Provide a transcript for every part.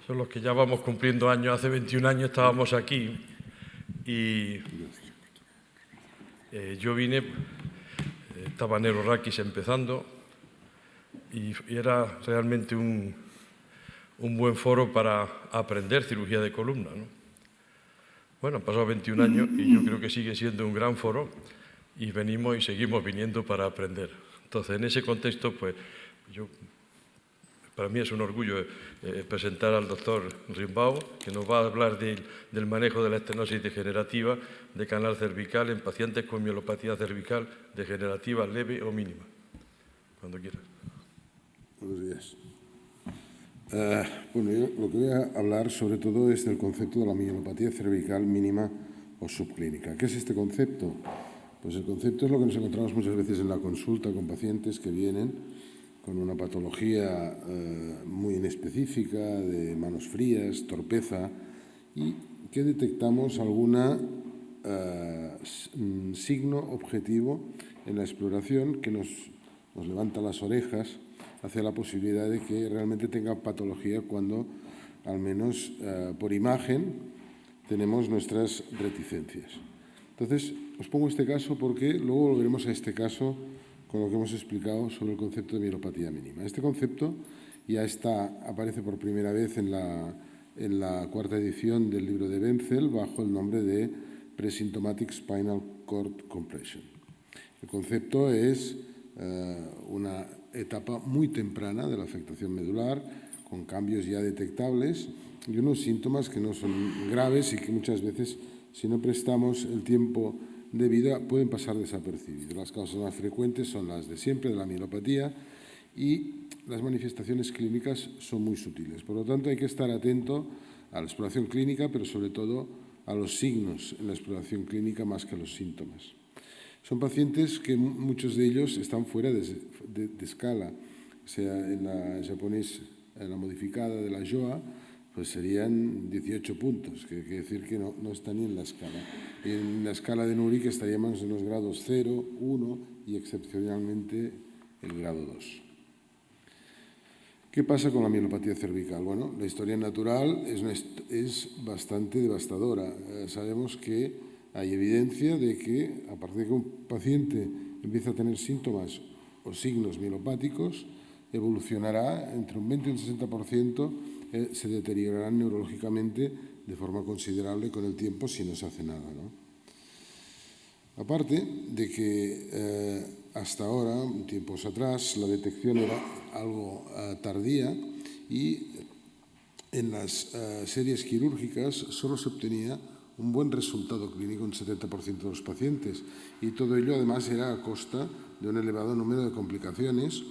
son los que ya vamos cumpliendo años. Hace 21 años estábamos aquí y yo vine, estaba Nero Rakis empezando y era realmente un buen foro para aprender cirugía de columna, ¿no? Bueno, han pasado 21 años y yo creo que sigue siendo un gran foro y venimos y seguimos viniendo para aprender. Entonces, en ese contexto, pues, para mí es un orgullo presentar al doctor Rimbaud, que nos va a hablar del manejo de la estenosis degenerativa de canal cervical en pacientes con mielopatía cervical degenerativa leve o mínima. Cuando quieras. Buenos días. Bueno, yo lo que voy a hablar sobre todo es del concepto de la mielopatía cervical mínima o subclínica. ¿Qué es este concepto? Pues el concepto es lo que nos encontramos muchas veces en la consulta con pacientes que vienen con una patología muy inespecífica, de manos frías, torpeza, y que detectamos alguna signo objetivo en la exploración que nos levanta las orejas hacia la posibilidad de que realmente tenga patología cuando, al menos por imagen, tenemos nuestras reticencias. Entonces, os pongo este caso porque luego volveremos a este caso con lo que hemos explicado sobre el concepto de mielopatía mínima. Este concepto ya aparece por primera vez en la cuarta edición del libro de Wenzel bajo el nombre de Presymptomatic Spinal Cord Compression. El concepto es una etapa muy temprana de la afectación medular, con cambios ya detectables y unos síntomas que no son graves y que muchas veces, si no prestamos el tiempo debido, pueden pasar desapercibidos. Las causas más frecuentes son las de siempre, de la mielopatía, y las manifestaciones clínicas son muy sutiles. Por lo tanto, hay que estar atento a la exploración clínica, pero sobre todo a los signos en la exploración clínica más que a los síntomas. Son pacientes que muchos de ellos están fuera de escala. O sea, en la japonés, en la modificada de la JOA, pues serían 18 puntos, que quiere decir que no están ni en la escala. Y en la escala de Nuri, que estaríamos en los grados 0, 1 y excepcionalmente el grado 2. ¿Qué pasa con la mielopatía cervical? Bueno, la historia natural es bastante devastadora. Sabemos que hay evidencia de que a partir de que un paciente empieza a tener síntomas o signos mielopáticos, evolucionará entre un 20 y un 60%, se deteriorarán neurológicamente de forma considerable con el tiempo si no se hace nada, ¿no? Aparte de que hasta ahora, tiempos atrás, la detección era algo tardía y en las series quirúrgicas solo se obtenía un buen resultado clínico en 70% de los pacientes, y todo ello además era a costa de un elevado número de complicaciones,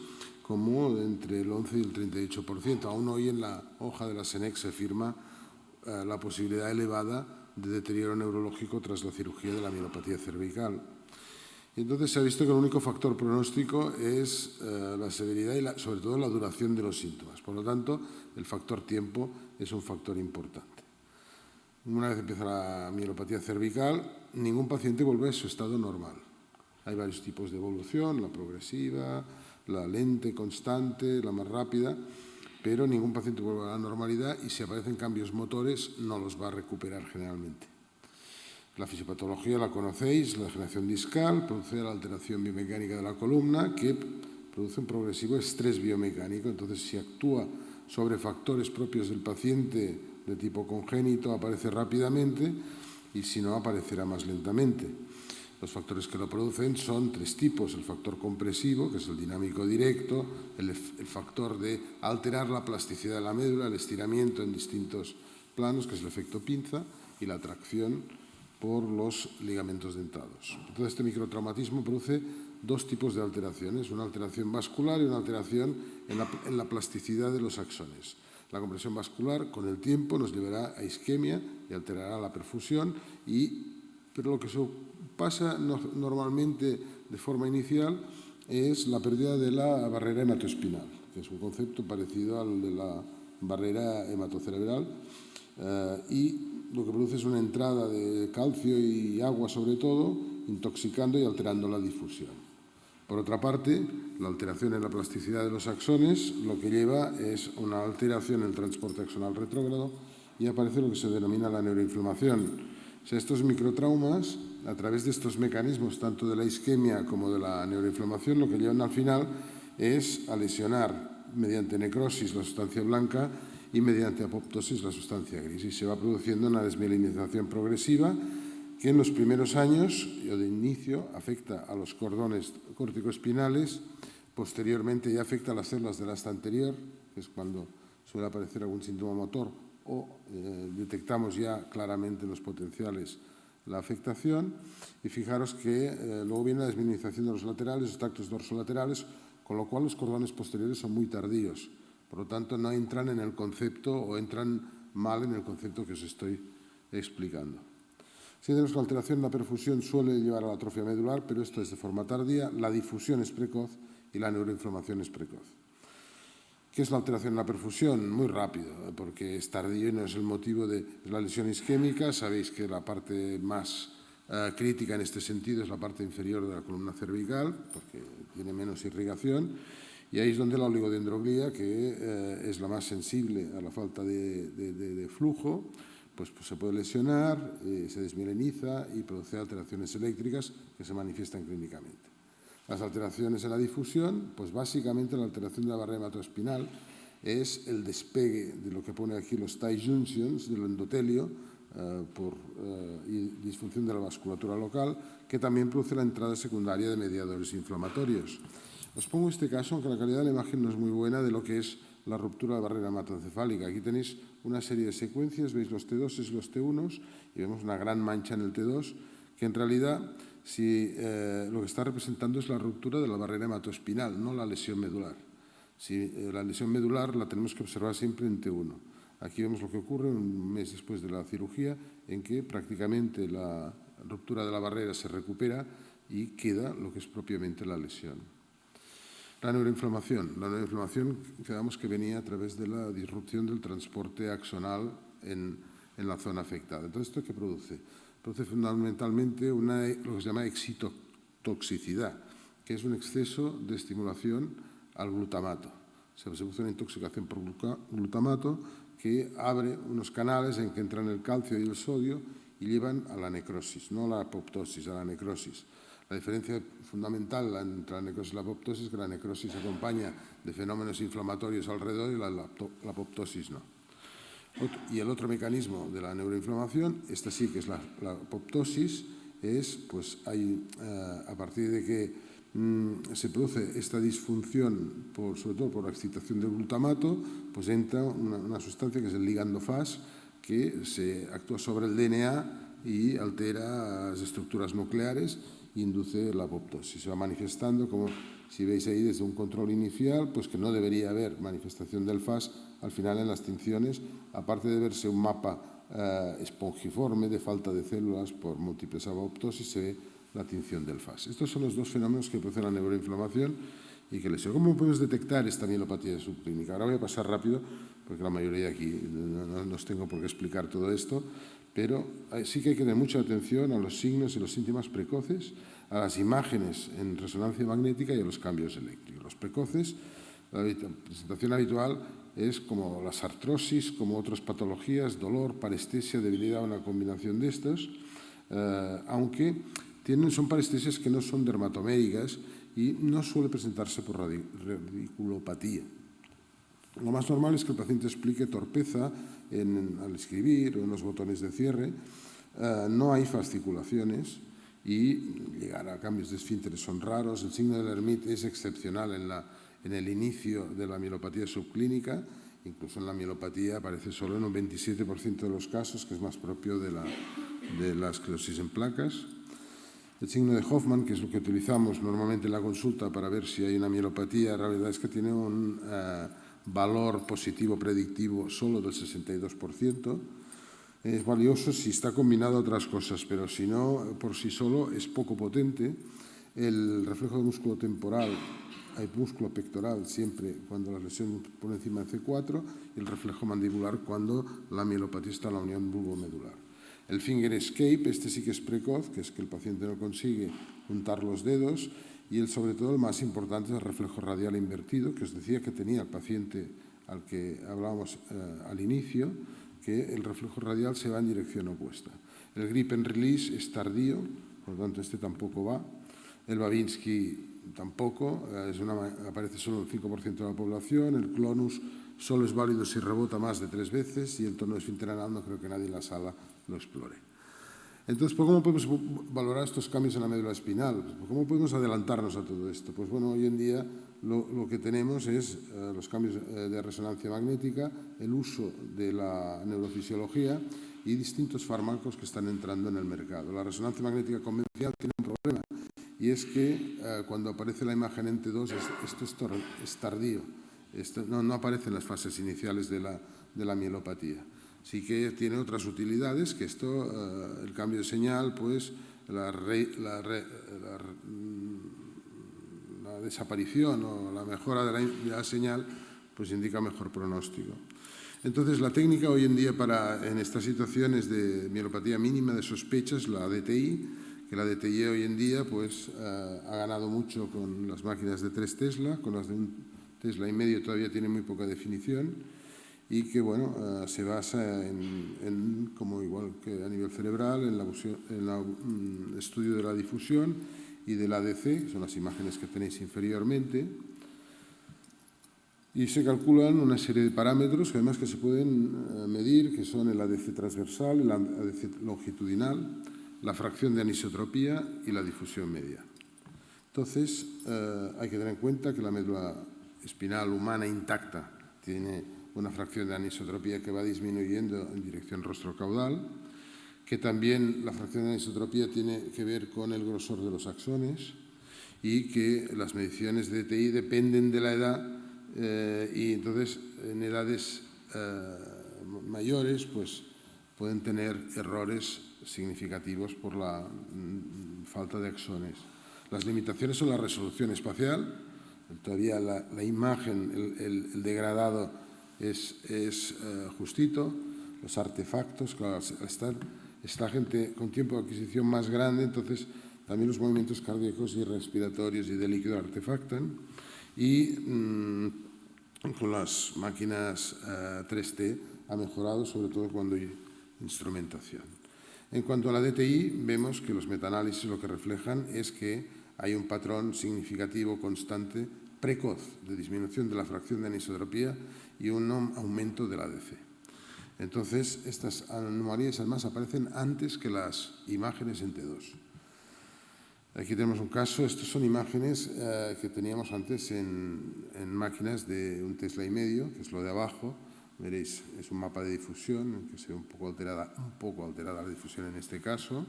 como entre el 11 y el 38%. Aún hoy en la hoja de la SENEC se firma la posibilidad elevada de deterioro neurológico tras la cirugía de la mielopatía cervical. Y entonces se ha visto que el único factor pronóstico es la severidad y sobre todo la duración de los síntomas. Por lo tanto, el factor tiempo es un factor importante. Una vez empieza la mielopatía cervical, ningún paciente vuelve a su estado normal. Hay varios tipos de evolución, la progresiva, la lenta, constante, la más rápida, pero ningún paciente vuelve a la normalidad y si aparecen cambios motores no los va a recuperar generalmente. La fisiopatología la conocéis, la degeneración discal produce la alteración biomecánica de la columna que produce un progresivo estrés biomecánico. Entonces, si actúa sobre factores propios del paciente de tipo congénito, aparece rápidamente y si no, aparecerá más lentamente. Los factores que lo producen son tres tipos: el factor compresivo, que es el dinámico directo, el factor de alterar la plasticidad de la médula, el estiramiento en distintos planos, que es el efecto pinza, y la tracción por los ligamentos dentados. Entonces, este microtraumatismo produce dos tipos de alteraciones: una alteración vascular y una alteración en la plasticidad de los axones. La compresión vascular, con el tiempo, nos llevará a isquemia y alterará la perfusión, pero lo que pasa normalmente de forma inicial es la pérdida de la barrera hematoespinal, que es un concepto parecido al de la barrera hematocerebral, y lo que produce es una entrada de calcio y agua sobre todo, intoxicando y alterando la difusión. Por otra parte, la alteración en la plasticidad de los axones lo que lleva es una alteración en el transporte axonal retrógrado y aparece lo que se denomina la neuroinflamación. O sea, estos microtraumas, a través de estos mecanismos, tanto de la isquemia como de la neuroinflamación, lo que llevan al final es a lesionar mediante necrosis la sustancia blanca y mediante apoptosis la sustancia gris. Y se va produciendo una desmielinización progresiva que en los primeros años o de inicio afecta a los cordones corticoespinales, posteriormente ya afecta a las células del asta anterior, que es cuando suele aparecer algún síntoma motor o detectamos ya claramente en los potenciales la afectación. Y fijaros que luego viene la desmielinización de los laterales, los tractos dorsolaterales, con lo cual los cordones posteriores son muy tardíos. Por lo tanto, no entran en el concepto o entran mal en el concepto que os estoy explicando. Si tenemos que la alteración en la perfusión suele llevar a la atrofia medular, pero esto es de forma tardía, la difusión es precoz y la neuroinflamación es precoz. ¿Qué es la alteración en la perfusión? Muy rápido, porque es tardío y no es el motivo de la lesión isquémica. Sabéis que la parte más crítica en este sentido es la parte inferior de la columna cervical, porque tiene menos irrigación, y ahí es donde la oligodendroglía, que es la más sensible a la falta de flujo, pues se puede lesionar, se desmieliniza y produce alteraciones eléctricas que se manifiestan clínicamente. Las alteraciones en la difusión, pues básicamente la alteración de la barrera hematoespinal es el despegue de lo que pone aquí los tight junctions del endotelio y disfunción de la vasculatura local, que también produce la entrada secundaria de mediadores inflamatorios. Os pongo este caso, aunque la calidad de la imagen no es muy buena, de lo que es la ruptura de la barrera hematoencefálica. Aquí tenéis una serie de secuencias, veis los T2 y los T1 y vemos una gran mancha en el T2, que en realidad lo que está representando es la ruptura de la barrera hematoespinal, no la lesión medular. La lesión medular la tenemos que observar siempre en T1. Aquí vemos lo que ocurre un mes después de la cirugía, en que prácticamente la ruptura de la barrera se recupera y queda lo que es propiamente la lesión. La neuroinflamación. La neuroinflamación, quedamos que venía a través de la disrupción del transporte axonal en la zona afectada. Entonces, ¿esto qué produce? Produce fundamentalmente lo que se llama excitotoxicidad, que es un exceso de estimulación al glutamato. Se produce una intoxicación por glutamato que abre unos canales en que entran el calcio y el sodio y llevan a la necrosis, no a la apoptosis, a la necrosis. La diferencia fundamental entre la necrosis y la apoptosis es que la necrosis se acompaña de fenómenos inflamatorios alrededor y la apoptosis no. Y el otro mecanismo de la neuroinflamación, esta sí que es la apoptosis, es a partir de que se produce esta disfunción, sobre todo por la excitación del glutamato, pues entra una sustancia que es el ligando FAS, que se actúa sobre el DNA y altera las estructuras nucleares y induce la apoptosis. Se va manifestando, como si veis ahí, desde un control inicial, pues que no debería haber manifestación del FAS, al final en las tinciones, aparte de verse un mapa espongiforme de falta de células por múltiples apoptosis, se ve la tinción del FAS. Estos son los dos fenómenos que producen la neuroinflamación y que lesión. ¿Cómo podemos detectar esta mielopatía subclínica? Ahora voy a pasar rápido, porque la mayoría aquí no os tengo por qué explicar todo esto, pero sí que hay que tener mucha atención a los signos y los síntomas precoces, a las imágenes en resonancia magnética y a los cambios eléctricos. Los precoces, la presentación habitual es como las artrosis, como otras patologías, dolor, parestesia, debilidad, una combinación de estas, aunque son parestesias que no son dermatoméricas y no suele presentarse por radiculopatía. Lo más normal es que el paciente explique torpeza al escribir o en los botones de cierre. No hay fasciculaciones y llegar a cambios de esfínteres son raros. El signo de Lermite es excepcional en el inicio de la mielopatía subclínica. Incluso en la mielopatía aparece solo en un 27% de los casos, que es más propio de la esclerosis en placas. El signo de Hoffman, que es lo que utilizamos normalmente en la consulta para ver si hay una mielopatía, la realidad es que tiene un valor positivo predictivo solo del 62%. Es valioso si está combinado a otras cosas, pero si no, por sí solo es poco potente. El reflejo de músculo temporal, hay músculo pectoral siempre cuando la lesión por encima de C4 y el reflejo mandibular cuando la mielopatía está en la unión bulbomedular. El finger escape, este sí que es precoz, que es que el paciente no consigue juntar los dedos y sobre todo el más importante es el reflejo radial invertido, que os decía que tenía el paciente al que hablábamos al inicio, que el reflejo radial se va en dirección opuesta. El grip and release es tardío, por lo tanto este tampoco va. El Babinski tampoco, aparece solo en el 5% de la población. El clonus solo es válido si rebota más de 3 veces y el tono esfínter anal no creo que nadie en la sala lo explore. Entonces, ¿cómo podemos valorar estos cambios en la médula espinal? ¿Cómo podemos adelantarnos a todo esto? Pues bueno, hoy en día lo que tenemos es los cambios de resonancia magnética, el uso de la neurofisiología y distintos fármacos que están entrando en el mercado. La resonancia magnética convencional tiene un problema y es que cuando aparece la imagen en T2 esto es tardío, no aparece en las fases iniciales de la mielopatía. Sí que tiene otras utilidades, que esto, el cambio de señal, pues la desaparición o la mejora de la señal, pues indica mejor pronóstico. Entonces, la técnica hoy en día en estas situaciones de mielopatía mínima de sospecha es la DTI, que la DTI hoy en día pues, ha ganado mucho con las máquinas de 3 Tesla, con las de 1,5 Tesla todavía tiene muy poca definición, y que bueno, se basa como igual que a nivel cerebral, en el estudio de la difusión y del ADC, que son las imágenes que tenéis inferiormente, y se calculan una serie de parámetros que además que se pueden medir, que son el ADC transversal, el ADC longitudinal, la fracción de anisotropía y la difusión media. Entonces, hay que tener en cuenta que la médula espinal humana intacta tiene una fracción de anisotropía que va disminuyendo en dirección rostro-caudal, que también la fracción de anisotropía tiene que ver con el grosor de los axones y que las mediciones de DTI dependen de la edad y entonces en edades mayores pues pueden tener errores significativos por la falta de axones. Las limitaciones son la resolución espacial, todavía la imagen, el degradado es justito, los artefactos, claro, está gente con tiempo de adquisición más grande, entonces también los movimientos cardíacos y respiratorios y de líquido artefactan y con las máquinas 3T ha mejorado, sobre todo cuando hay instrumentación. En cuanto a la DTI, vemos que los metaanálisis lo que reflejan es que hay un patrón significativo constante precoz de disminución de la fracción de anisotropía y un aumento del ADC. Entonces, estas anomalías además aparecen antes que las imágenes en T2. Aquí tenemos un caso, estas son imágenes que teníamos antes en máquinas de 1,5 Tesla, que es lo de abajo. Veréis, es un mapa de difusión, que se ve un poco alterada la difusión en este caso.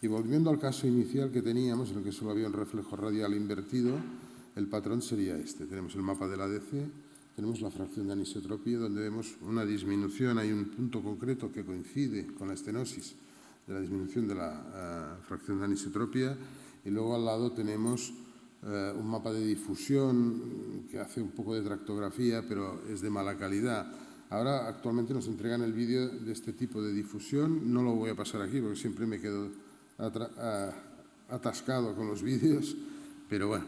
Y volviendo al caso inicial que teníamos, en el que solo había un reflejo radial invertido, el patrón sería este. Tenemos el mapa del ADC, tenemos la fracción de anisotropía, donde vemos una disminución, hay un punto concreto que coincide con la estenosis de la disminución de la fracción de anisotropía, y luego al lado tenemos un mapa de difusión que hace un poco de tractografía, pero es de mala calidad. Ahora actualmente nos entregan el vídeo de este tipo de difusión, no lo voy a pasar aquí porque siempre me quedo atascado con los vídeos, pero bueno,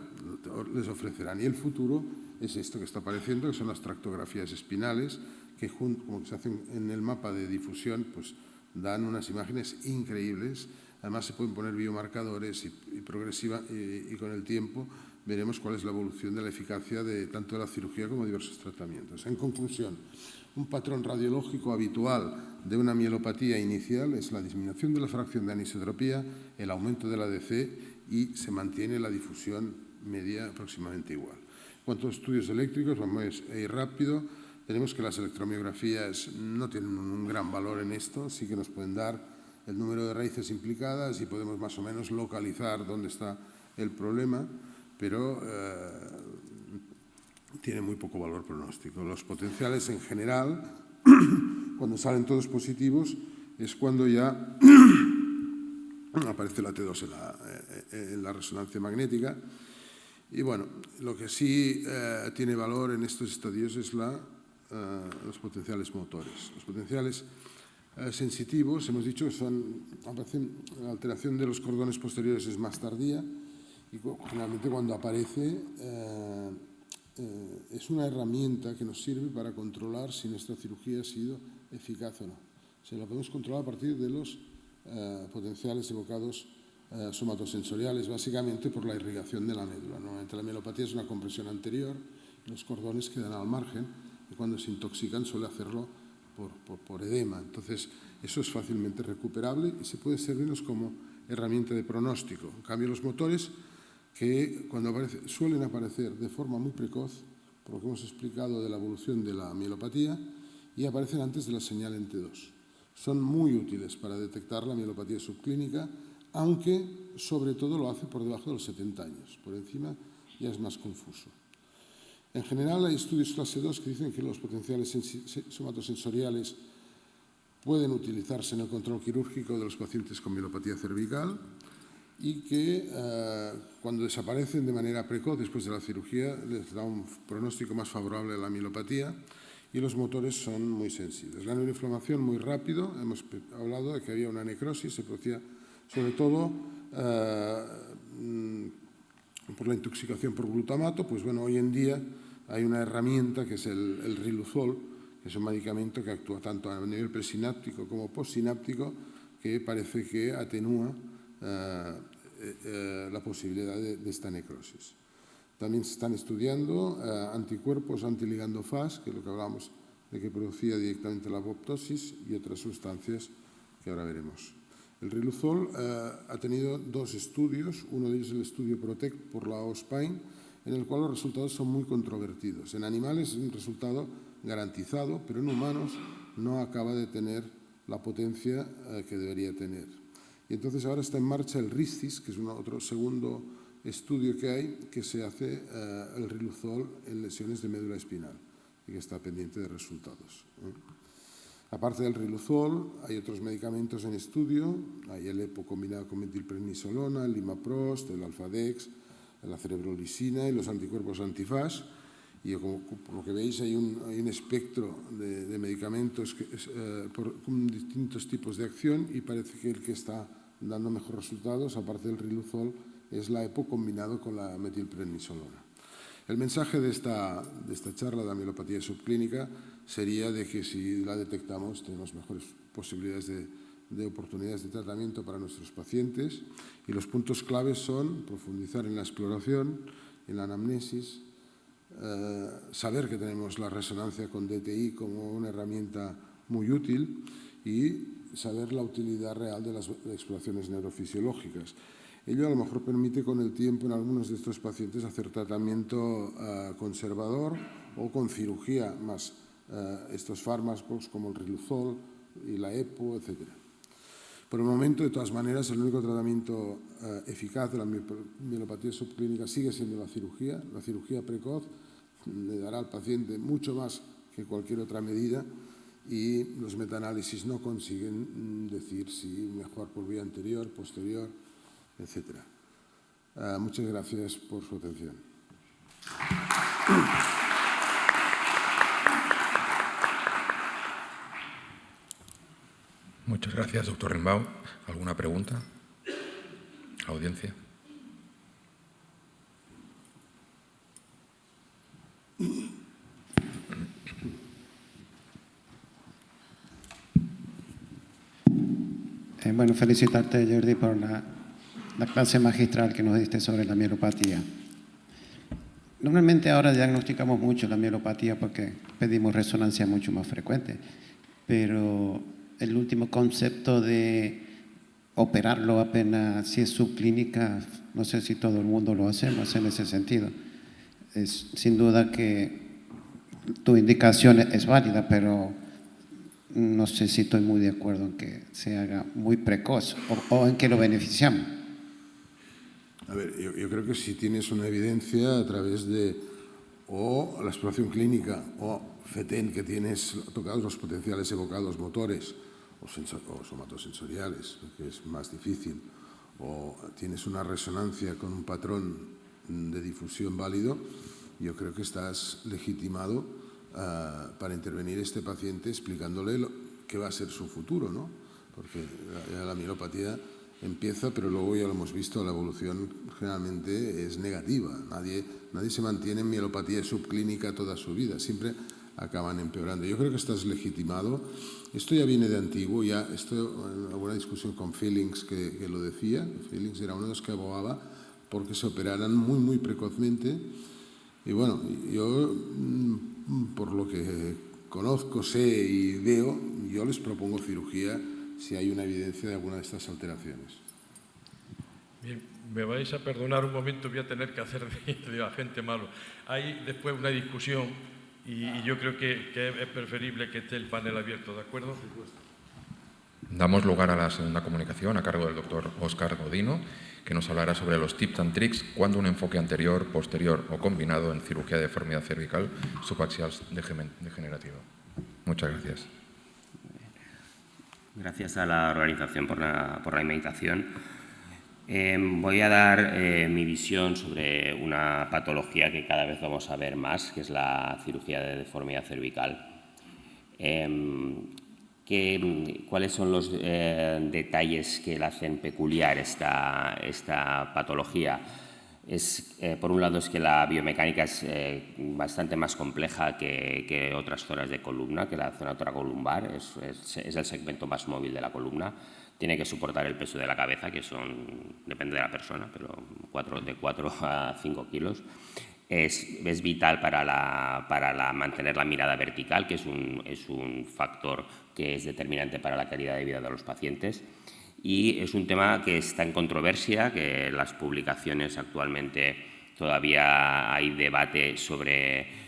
les ofrecerán. Y el futuro es esto que está apareciendo, que son las tractografías espinales, que como que se hacen en el mapa de difusión, pues dan unas imágenes increíbles. Además se pueden poner biomarcadores y con el tiempo veremos cuál es la evolución de la eficacia de tanto de la cirugía como de diversos tratamientos. En conclusión, un patrón radiológico habitual de una mielopatía inicial es la disminución de la fracción de anisotropía, el aumento del ADC y se mantiene la difusión media aproximadamente igual. En cuanto a estudios eléctricos, vamos a ir rápido. Tenemos que las electromiografías no tienen un gran valor en esto, sí que nos pueden dar el número de raíces implicadas y podemos más o menos localizar dónde está el problema, pero tiene muy poco valor pronóstico. Los potenciales en general, cuando salen todos positivos, es cuando ya aparece la T2 en la resonancia magnética. Y bueno, lo que sí tiene valor en estos estadios es los potenciales motores. Los potenciales sensitivos, hemos dicho que aparecen, la alteración de los cordones posteriores es más tardía y generalmente cuando aparece es una herramienta que nos sirve para controlar si nuestra cirugía ha sido eficaz o no. Se la podemos controlar a partir de los potenciales evocados somatosensoriales, básicamente por la irrigación de la médula. Normalmente la mielopatía es una compresión anterior, los cordones quedan al margen y cuando se intoxican suele hacerlo por edema. Entonces, eso es fácilmente recuperable y se puede servirnos como herramienta de pronóstico. En cambio, los motores, que cuando suelen aparecer de forma muy precoz, por lo que hemos explicado de la evolución de la mielopatía, y aparecen antes de la señal en T2. Son muy útiles para detectar la mielopatía subclínica, aunque sobre todo lo hace por debajo de los 70 años. Por encima ya es más confuso. En general hay estudios clase 2 que dicen que los potenciales somatosensoriales pueden utilizarse en el control quirúrgico de los pacientes con mielopatía cervical y que cuando desaparecen de manera precoz después de la cirugía les da un pronóstico más favorable a la mielopatía y los motores son muy sensibles. La neuroinflamación muy rápido, hemos hablado de que había una necrosis, se producía sobre todo por la intoxicación por glutamato. Pues bueno, hoy en día hay una herramienta que es el Riluzol, que es un medicamento que actúa tanto a nivel presináptico como postsináptico, que parece que atenúa la posibilidad de esta necrosis. También se están estudiando anticuerpos antiligando FAS, que es lo que hablábamos de que producía directamente la apoptosis, y otras sustancias que ahora veremos. El Riluzol ha tenido 2 estudios, uno de ellos el estudio PROTECT por la OSPAIN, en el cual los resultados son muy controvertidos. En animales es un resultado garantizado, pero en humanos no acaba de tener la potencia que debería tener. Y entonces ahora está en marcha el RISCIS, que es otro segundo estudio que hay, que se hace el Riluzol en lesiones de médula espinal y que está pendiente de resultados. Aparte del Riluzol, hay otros medicamentos en estudio, hay el EPO combinado con metilprednisolona, el Limaprost, el Alfadex, la cerebrolisina y los anticuerpos antifaz. Y como por lo que veis hay un espectro de medicamentos con distintos tipos de acción y parece que el que está dando mejores resultados, aparte del Riluzol, es la EPO combinado con la metilprednisolona. El mensaje de esta charla de la mielopatía subclínica sería de que si la detectamos tenemos mejores posibilidades de oportunidades de tratamiento para nuestros pacientes y los puntos claves son profundizar en la exploración, en la anamnesis, saber que tenemos la resonancia con DTI como una herramienta muy útil y saber la utilidad real de las exploraciones neurofisiológicas. Ello a lo mejor permite con el tiempo en algunos de estos pacientes hacer tratamiento conservador o con cirugía más estos fármacos como el Riluzol y la EPO, etc. Por el momento, de todas maneras, el único tratamiento eficaz de la mielopatía subclínica sigue siendo la cirugía precoz. Le dará al paciente mucho más que cualquier otra medida y los metaanálisis no consiguen decir si mejor por vía anterior, posterior, etc. Muchas gracias por su atención. Muchas gracias, doctor Rimbaud. ¿Alguna pregunta? ¿Audiencia? Bueno, felicitarte, Jordi, por la clase magistral que nos diste sobre la mielopatía. Normalmente ahora diagnosticamos mucho la mielopatía porque pedimos resonancia mucho más frecuente, pero el último concepto de operarlo apenas si es subclínica, no sé si todo el mundo lo hacemos en ese sentido. Es sin duda que tu indicación es válida, pero no sé si estoy muy de acuerdo en que se haga muy precoz o en que lo beneficiamos. A ver, yo creo que si tienes una evidencia a través de o la exploración clínica o FETEN, que tienes tocados los potenciales evocados motores o somatosensoriales, que es más difícil, o tienes una resonancia con un patrón de difusión válido, yo creo que estás legitimado para intervenir este paciente explicándole qué va a ser su futuro, ¿no? Porque la mielopatía empieza, pero luego ya lo hemos visto, la evolución generalmente es negativa. Nadie se mantiene en mielopatía subclínica toda su vida, siempre acaban empeorando. Yo creo que esto es legitimado. Esto ya viene de antiguo, ya esto en alguna discusión con Feelings que lo decía. Feelings era uno de los que abogaba porque se operaran muy precozmente. Y bueno, yo por lo que conozco, sé y veo, yo les propongo cirugía si hay una evidencia de alguna de estas alteraciones. Bien, me vais a perdonar un momento, voy a tener que hacer de agente malo. Hay después una discusión y yo creo que es preferible que esté el panel abierto, ¿de acuerdo? Damos lugar a la segunda comunicación a cargo del doctor Óscar Godino, que nos hablará sobre los tips and tricks cuando un enfoque anterior, posterior o combinado en cirugía de deformidad cervical subaxial degenerativa. Muchas gracias. Gracias a la organización por la invitación. Voy a dar mi visión sobre una patología que cada vez vamos a ver más, que es la cirugía de deformidad cervical. ¿Cuáles son los detalles que la hacen peculiar esta patología? Por un lado es que la biomecánica es bastante más compleja que otras zonas de columna, que la zona toracolumbar, es el segmento más móvil de la columna. Tiene que soportar el peso de la cabeza, que depende de la persona, pero de 4 a 5 kilos. Es vital para mantener la mirada vertical, que es un factor que es determinante para la calidad de vida de los pacientes. Y es un tema que está en controversia, que las publicaciones actualmente todavía hay debate sobre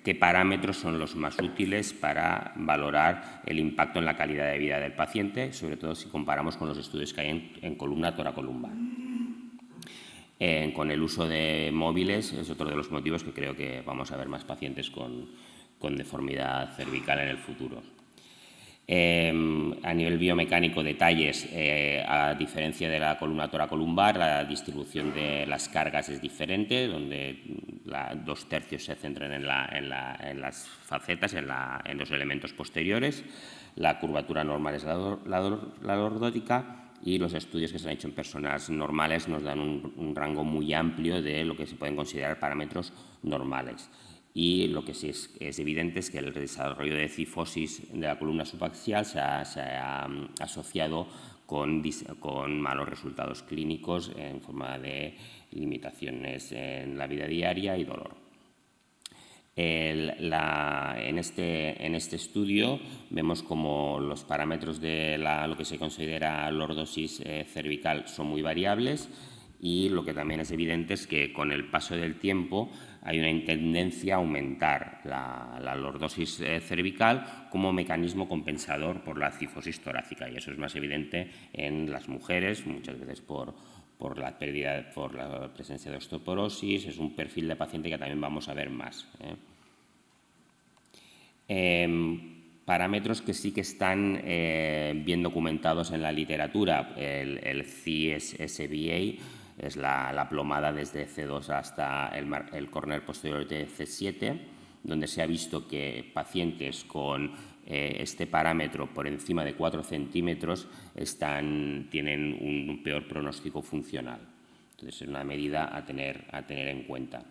qué parámetros son los más útiles para valorar el impacto en la calidad de vida del paciente, sobre todo si comparamos con los estudios que hay en columna toracolumbar. Con el uso de móviles es otro de los motivos que creo que vamos a ver más pacientes con deformidad cervical en el futuro. A nivel biomecánico, detalles, a diferencia de la columna toracolumbar, la distribución de las cargas es diferente, donde 2/3 se centran en las facetas, en los elementos posteriores. La curvatura normal es la lordótica y los estudios que se han hecho en personas normales nos dan un rango muy amplio de lo que se pueden considerar parámetros normales. Y lo que sí es evidente es que el desarrollo de cifosis de la columna subaxial se ha asociado con malos resultados clínicos en forma de limitaciones en la vida diaria y dolor. En este estudio vemos como los parámetros de lo que se considera lordosis cervical son muy variables, y lo que también es evidente es que con el paso del tiempo hay una tendencia a aumentar la lordosis cervical como mecanismo compensador por la cifosis torácica, y eso es más evidente en las mujeres, muchas veces por la presencia de osteoporosis. Es un perfil de paciente que también vamos a ver más. Parámetros que sí que están bien documentados en la literatura, el CSBA, es la plomada desde C2 hasta el corner posterior de C7, donde se ha visto que pacientes con este parámetro por encima de 4 centímetros tienen un peor pronóstico funcional. Entonces, es una medida a tener en cuenta.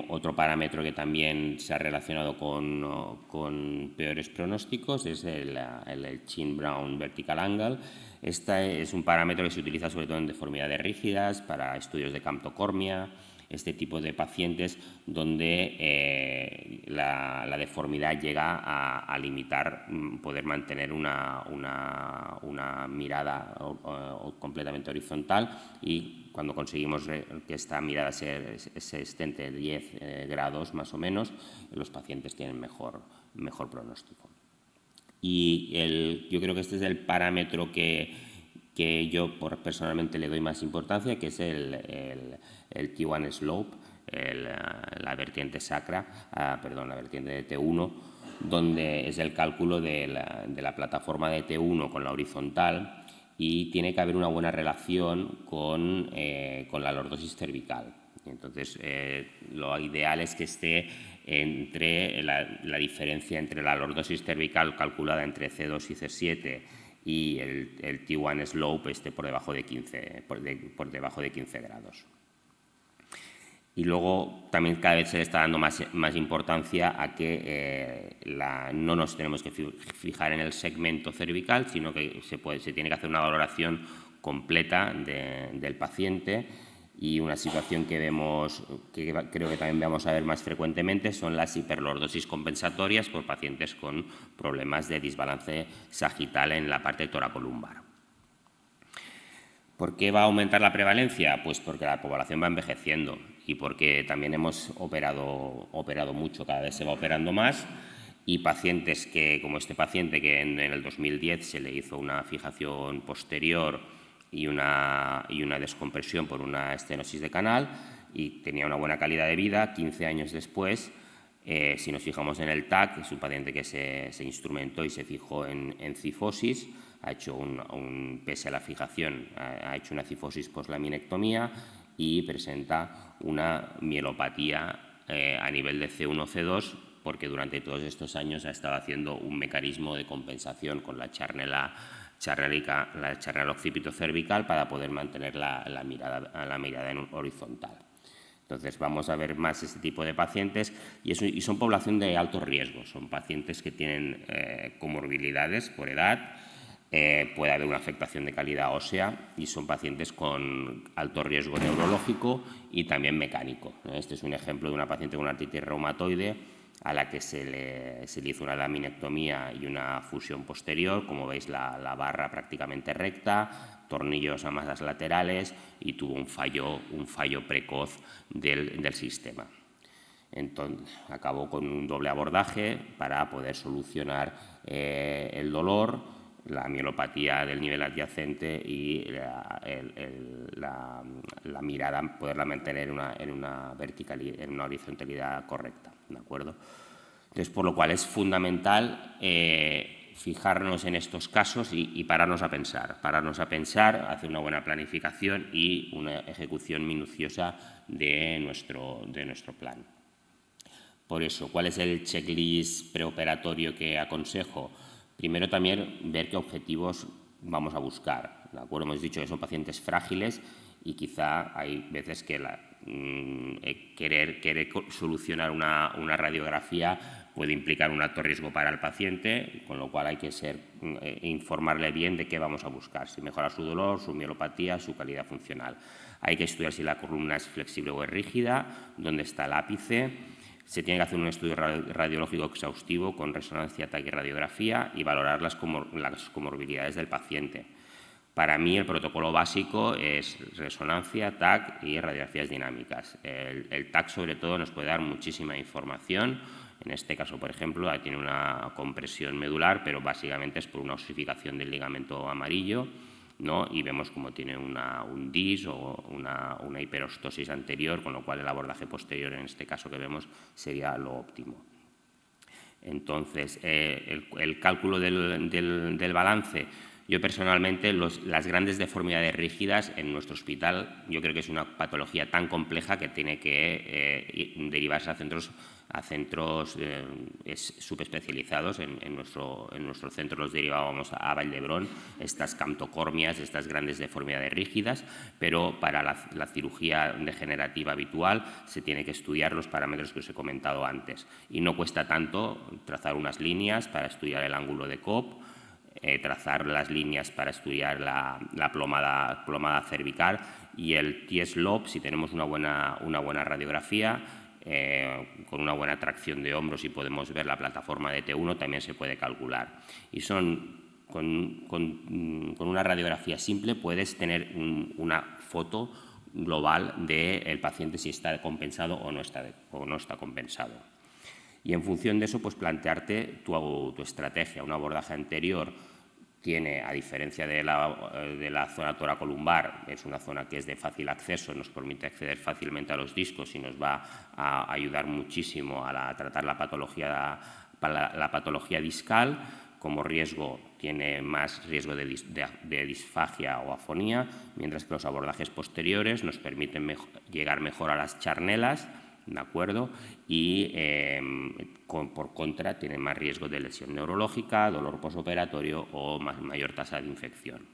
Otro parámetro que también se ha relacionado con peores pronósticos es el Chin-Brown Vertical Angle. Este es un parámetro que se utiliza sobre todo en deformidades rígidas, para estudios de camptocormia, este tipo de pacientes donde la deformidad llega a limitar poder mantener una mirada completamente horizontal, y cuando conseguimos que esta mirada se extende 10 grados más o menos, los pacientes tienen mejor pronóstico. Y yo creo que este es el parámetro que yo personalmente le doy más importancia, que es el T1 slope, la vertiente sacra, la vertiente de T1, donde es el cálculo de la plataforma de T1 con la horizontal, y tiene que haber una buena relación con la lordosis cervical. Entonces, lo ideal es que esté entre la diferencia entre la lordosis cervical calculada entre C2 y C7 y el T1 slope esté por debajo de 15 grados. Y luego también cada vez se le está dando más importancia a que no nos tenemos que fijar en el segmento cervical, sino que se tiene que hacer una valoración completa del paciente. Y una situación que creo que también vamos a ver más frecuentemente son las hiperlordosis compensatorias por pacientes con problemas de desbalance sagital en la parte toracolumbar. ¿Por qué va a aumentar la prevalencia? Pues porque la población va envejeciendo y porque también hemos operado mucho, cada vez se va operando más, y pacientes como este paciente que en el 2010 se le hizo una fijación posterior y una descompresión por una estenosis de canal y tenía una buena calidad de vida, 15 años después, si nos fijamos en el TAC, es un paciente que se instrumentó y se fijó en cifosis, ha hecho pese a la fijación, ha hecho una cifosis poslaminectomía y presenta una mielopatía a nivel de C1, C2, porque durante todos estos años ha estado haciendo un mecanismo de compensación con la charnela occipito cervical para poder mantener la mirada en horizontal. Entonces vamos a ver más este tipo de pacientes y son población de alto riesgo, son pacientes que tienen comorbilidades por edad, puede haber una afectación de calidad ósea y son pacientes con alto riesgo neurológico y también mecánico. Este es un ejemplo de una paciente con artritis reumatoide a la que se le hizo una laminectomía y una fusión posterior. Como veis, la barra prácticamente recta, tornillos a masas laterales y tuvo un fallo precoz del sistema. Entonces, acabó con un doble abordaje para poder solucionar el dolor, la mielopatía del nivel adyacente y la mirada, poderla mantener en una horizontalidad correcta, ¿de acuerdo? Entonces, por lo cual es fundamental fijarnos en estos casos y pararnos a pensar, hacer una buena planificación y una ejecución minuciosa de nuestro plan. Por eso, ¿cuál es el checklist preoperatorio que aconsejo? Primero, también ver qué objetivos vamos a buscar, ¿de acuerdo? Hemos dicho que son pacientes frágiles y quizá hay veces que querer solucionar una radiografía puede implicar un alto riesgo para el paciente, con lo cual hay que informarle bien de qué vamos a buscar, si mejora su dolor, su mielopatía, su calidad funcional. Hay que estudiar si la columna es flexible o es rígida, dónde está el ápice. Se tiene que hacer un estudio radiológico exhaustivo con resonancia, TAC y radiografía y valorar las comorbilidades del paciente. Para mí el protocolo básico es resonancia, TAC y radiografías dinámicas. El TAC sobre todo nos puede dar muchísima información. En este caso, por ejemplo, tiene una compresión medular, pero básicamente es por una osificación del ligamento amarillo, ¿no? Y vemos como tiene un DIS o una hiperostosis anterior, con lo cual el abordaje posterior, en este caso que vemos, sería lo óptimo. Entonces, el cálculo del balance, yo personalmente, las grandes deformidades rígidas en nuestro hospital, yo creo que es una patología tan compleja que tiene que derivarse a centros subespecializados. En nuestro centro los derivábamos a Vall d'Hebron, estas camtocormias, estas grandes deformidades rígidas, pero para la cirugía degenerativa habitual se tiene que estudiar los parámetros que os he comentado antes. Y no cuesta tanto trazar unas líneas para estudiar el ángulo de Cobb, trazar las líneas para estudiar la plomada cervical y el T-slope, si tenemos una buena radiografía, con una buena tracción de hombros y podemos ver la plataforma de T1, también se puede calcular. Y con una radiografía simple puedes tener una foto global del paciente si está compensado o no está compensado. Y en función de eso, pues plantearte tu estrategia. Un abordaje anterior tiene, a diferencia de la zona toracolumbar, es una zona que es de fácil acceso, nos permite acceder fácilmente a los discos y nos va a ayudar muchísimo a tratar la patología discal. Como riesgo, tiene más riesgo de disfagia o afonía, mientras que los abordajes posteriores nos permiten llegar mejor a las charnelas ¿de acuerdo? Y por contra tienen más riesgo de lesión neurológica, dolor posoperatorio o mayor tasa de infección.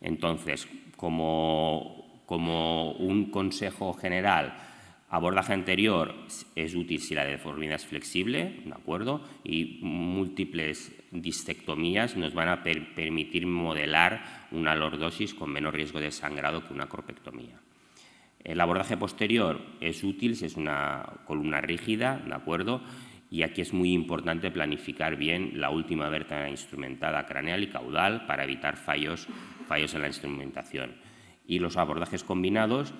Entonces, como un consejo general, abordaje anterior es útil si la deformidad es flexible, ¿de acuerdo? Y múltiples discectomías nos van a permitir modelar una lordosis con menos riesgo de sangrado que una corpectomía. El abordaje posterior es útil si es una columna rígida, ¿de acuerdo? Y aquí es muy importante planificar bien la última vértebra instrumentada craneal y caudal para evitar fallos en la instrumentación. Y los abordajes combinados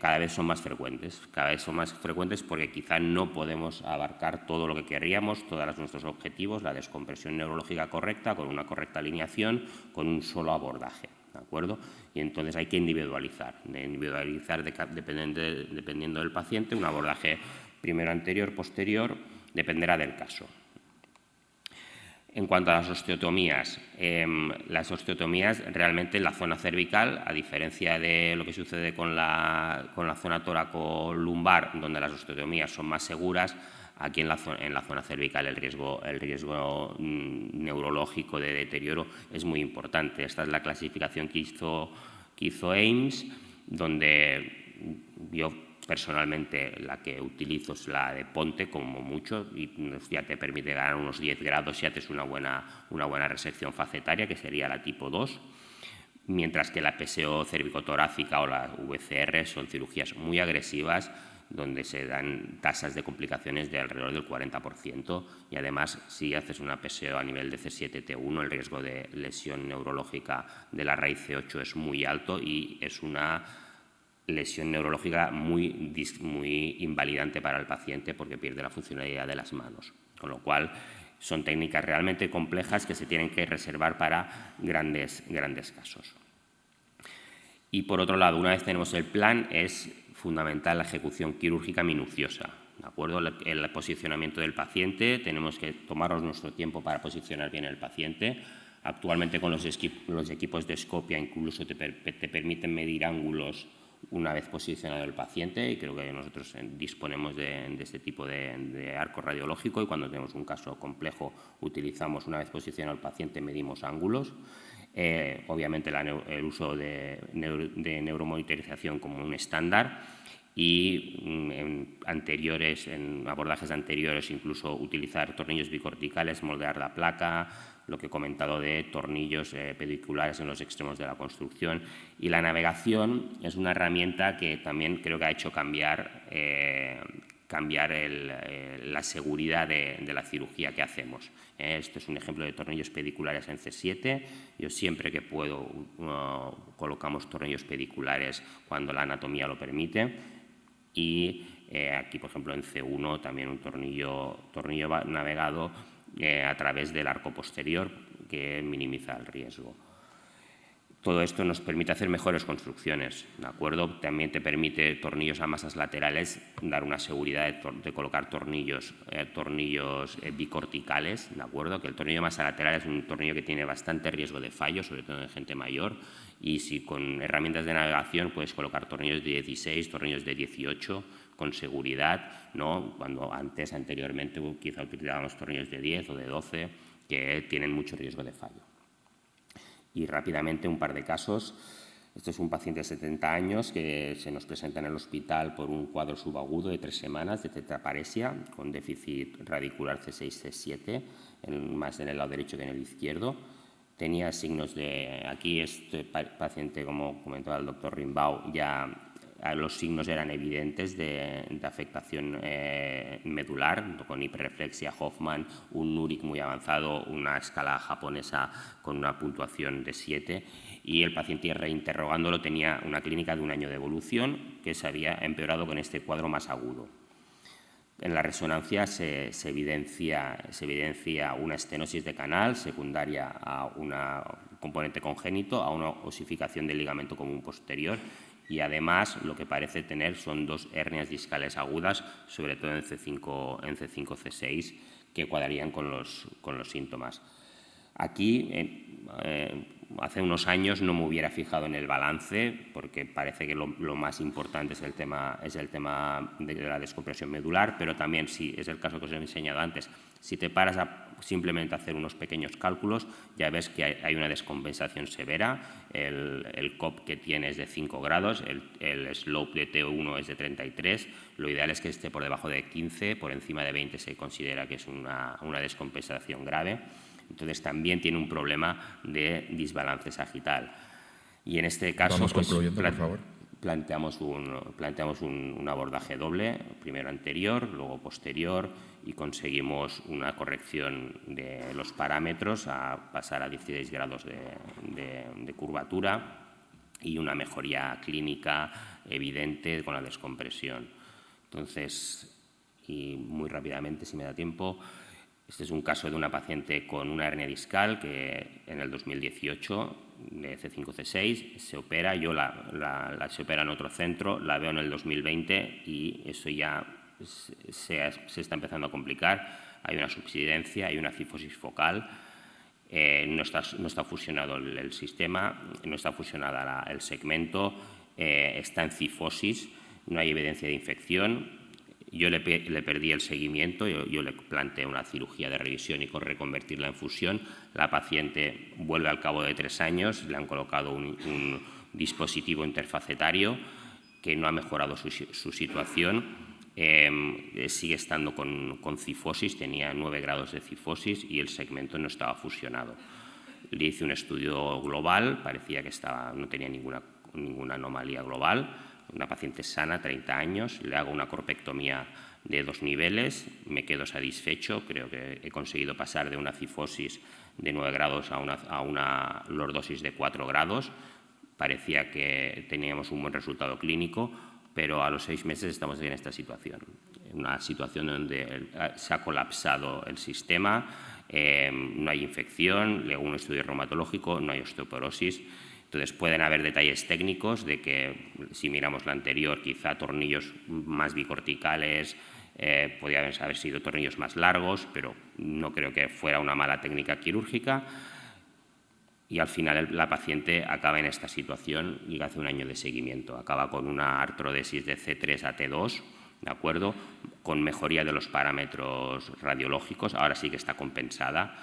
cada vez son más frecuentes. Cada vez son más frecuentes porque quizá no podemos abarcar todo lo que querríamos, todos nuestros objetivos, la descompresión neurológica correcta, con una correcta alineación, con un solo abordaje. ¿De acuerdo? Y entonces hay que individualizar dependiendo del paciente. Un abordaje primero anterior, posterior, dependerá del caso. En cuanto a las osteotomías realmente en la zona cervical, a diferencia de lo que sucede con la zona tóraco-lumbar, donde las osteotomías son más seguras, aquí en la zona cervical el riesgo neurológico de deterioro es muy importante. Esta es la clasificación que hizo Ames, donde yo personalmente la que utilizo es la de Ponte, como mucho, y ya te permite ganar unos 10 grados si haces una buena resección facetaria, que sería la tipo 2, mientras que la PSO cervicotorácica o la VCR son cirugías muy agresivas, donde se dan tasas de complicaciones de alrededor del 40%, y además si haces una PSO a nivel de C7-T1 el riesgo de lesión neurológica de la raíz C8 es muy alto y es una lesión neurológica muy invalidante para el paciente porque pierde la funcionalidad de las manos, con lo cual son técnicas realmente complejas que se tienen que reservar para grandes casos. Y por otro lado, una vez tenemos el plan, es fundamental la ejecución quirúrgica minuciosa, ¿de acuerdo? El posicionamiento del paciente, tenemos que tomarnos nuestro tiempo para posicionar bien el paciente. Actualmente con los equipos de Scopia incluso te permiten medir ángulos una vez posicionado el paciente, y creo que nosotros disponemos de este tipo de arco radiológico, y cuando tenemos un caso complejo utilizamos, una vez posicionado el paciente, medimos ángulos. Obviamente el uso de neuromonitorización como un estándar, y en abordajes anteriores incluso utilizar tornillos bicorticales, moldear la placa, lo que he comentado de tornillos pediculares en los extremos de la construcción. Y la navegación es una herramienta que también creo que ha hecho cambiar la seguridad de la cirugía que hacemos. Esto es un ejemplo de tornillos pediculares en C7. Yo siempre que puedo colocamos tornillos pediculares cuando la anatomía lo permite. Y aquí, por ejemplo, en C1 también un tornillo navegado a través del arco posterior, que minimiza el riesgo. Todo esto nos permite hacer mejores construcciones, ¿de acuerdo? También te permite tornillos a masas laterales, dar una seguridad de colocar tornillos bicorticales, ¿de acuerdo? Que el tornillo de masa lateral es un tornillo que tiene bastante riesgo de fallo, sobre todo en gente mayor, y si con herramientas de navegación puedes colocar tornillos de 16, tornillos de 18, con seguridad, ¿no? Cuando anteriormente quizá utilizábamos tornillos de 10 o de 12 que tienen mucho riesgo de fallo. Y rápidamente un par de casos. Esto es un paciente de 70 años que se nos presenta en el hospital por un cuadro subagudo de 3 semanas de tetraparesia con déficit radicular C6-C7, más en el lado derecho que en el izquierdo. Tenía signos de... Aquí este paciente, como comentaba el doctor Rimbau, ya los signos eran evidentes de afectación medular, con hiperreflexia Hoffman, un Nuric muy avanzado, una escala japonesa con una puntuación de 7, y el paciente, reinterrogándolo, tenía una clínica de 1 año de evolución que se había empeorado con este cuadro más agudo. En la resonancia se evidencia una estenosis de canal secundaria a un componente congénito, a una osificación del ligamento común posterior, y además lo que parece tener son 2 hernias discales agudas, sobre todo en C5-C6, que cuadrarían con los síntomas. Aquí, hace unos años no me hubiera fijado en el balance, porque parece que lo más importante es el tema de la descompresión medular, pero también, si es el caso que os he enseñado antes, si te paras a simplemente hacer unos pequeños cálculos, ya ves que hay una descompensación severa. El COP que tiene es de 5 grados, el slope de T1 es de 33, lo ideal es que esté por debajo de 15, por encima de 20 se considera que es una descompensación grave. Entonces también tiene un problema de desbalance sagital. Y en este caso Vamos concluyendo, por favor. planteamos un abordaje doble, primero anterior, luego posterior, y conseguimos una corrección de los parámetros a pasar a 16 grados de curvatura y una mejoría clínica evidente con la descompresión. Entonces, y muy rápidamente, si me da tiempo, este es un caso de una paciente con una hernia discal que en el 2018, de C5-C6, se opera. Yo se opera en otro centro, la veo en el 2020 y eso ya se está empezando a complicar. Hay una subsidencia, hay una cifosis focal, no está fusionado el sistema, no está fusionada el segmento, está en cifosis, no hay evidencia de infección. Yo le perdí el seguimiento, yo le planteé una cirugía de revisión y reconvertirla en fusión. La paciente vuelve al cabo de 3 años, le han colocado un dispositivo interfacetario que no ha mejorado su situación. Sigue estando con cifosis, tenía 9 grados de cifosis y el segmento no estaba fusionado. Le hice un estudio global, parecía que no tenía ninguna anomalía global. Una paciente sana, 30 años, le hago una corpectomía de 2 niveles, me quedo satisfecho, creo que he conseguido pasar de una cifosis de 9 grados a una lordosis de 4 grados. Parecía que teníamos un buen resultado clínico, pero a los 6 meses estamos en esta situación. Una situación donde se ha colapsado el sistema, no hay infección, le hago un estudio reumatológico, no hay osteoporosis. Entonces, pueden haber detalles técnicos de que, si miramos la anterior, quizá tornillos más bicorticales, podría haber sido tornillos más largos, pero no creo que fuera una mala técnica quirúrgica. Y al final la paciente acaba en esta situación y hace un año de seguimiento. Acaba con una artrodesis de C3 a T2, ¿de acuerdo?, con mejoría de los parámetros radiológicos. Ahora sí que está compensada.